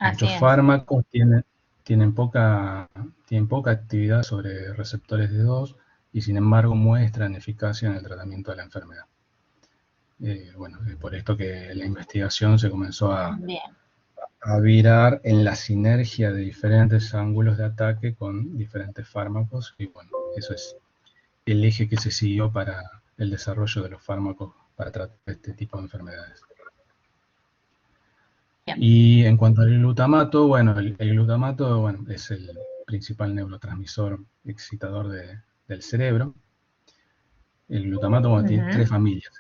Speaker 8: Muchos fármacos tienen poca actividad sobre receptores D2 y sin embargo muestran eficacia en el tratamiento de la enfermedad. Bueno, es por esto que la investigación se comenzó a virar en la sinergia de diferentes ángulos de ataque con diferentes fármacos, y bueno, eso es el eje que se siguió para el desarrollo de los fármacos para tratar este tipo de enfermedades.
Speaker 1: Bien.
Speaker 8: Y en cuanto al glutamato, bueno, el glutamato, bueno, es el principal neurotransmisor excitador del cerebro. El glutamato, bueno, tiene tres familias: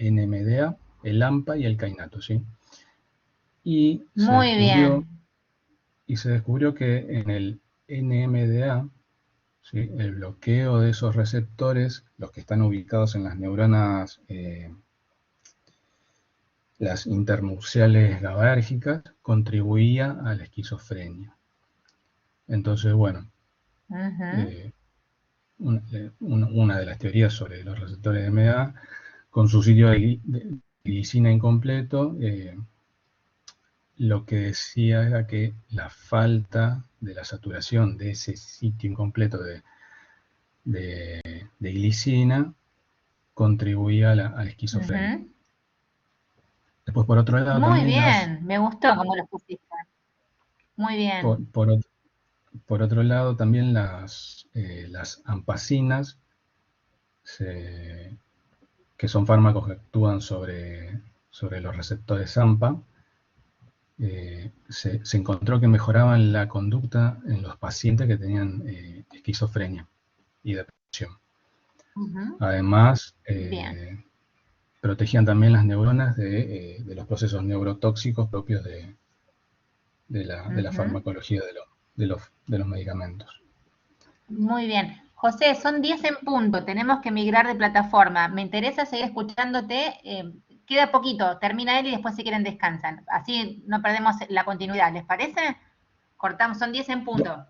Speaker 8: NMDA, el AMPA y el kainato, ¿sí? Y se descubrió que en el NMDA, ¿sí?, el bloqueo de esos receptores, los que están ubicados en las neuronas, las internucleares GABAérgicas, contribuía a la esquizofrenia. Entonces, bueno, una de las teorías sobre los receptores de NMDA, con su sitio de glicina incompleto, lo que decía era que la falta de la saturación de ese sitio incompleto de glicina contribuía a la esquizofrenia. Después, por otro lado,
Speaker 1: Muy
Speaker 8: también
Speaker 1: bien, me gustó cómo lo pusiste. Muy bien.
Speaker 8: Por otro lado, también las ampacinas, que son fármacos que actúan sobre los receptores AMPA, se encontró que mejoraban la conducta en los pacientes que tenían esquizofrenia y depresión. Además, protegían también las neuronas de los procesos neurotóxicos propios de la farmacología de los medicamentos.
Speaker 1: Muy bien. José, son 10 en punto, tenemos que migrar de plataforma. Me interesa seguir escuchándote. Queda poquito, termina él y después si quieren descansan. Así no perdemos la continuidad, ¿les parece? Cortamos, son 10 en punto.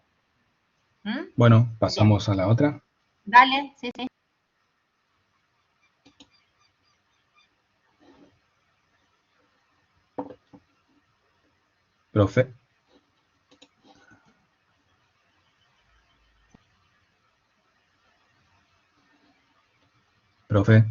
Speaker 1: ¿Mm?
Speaker 8: Bueno, pasamos a la otra.
Speaker 1: Dale, sí, sí.
Speaker 8: Profe. Profe.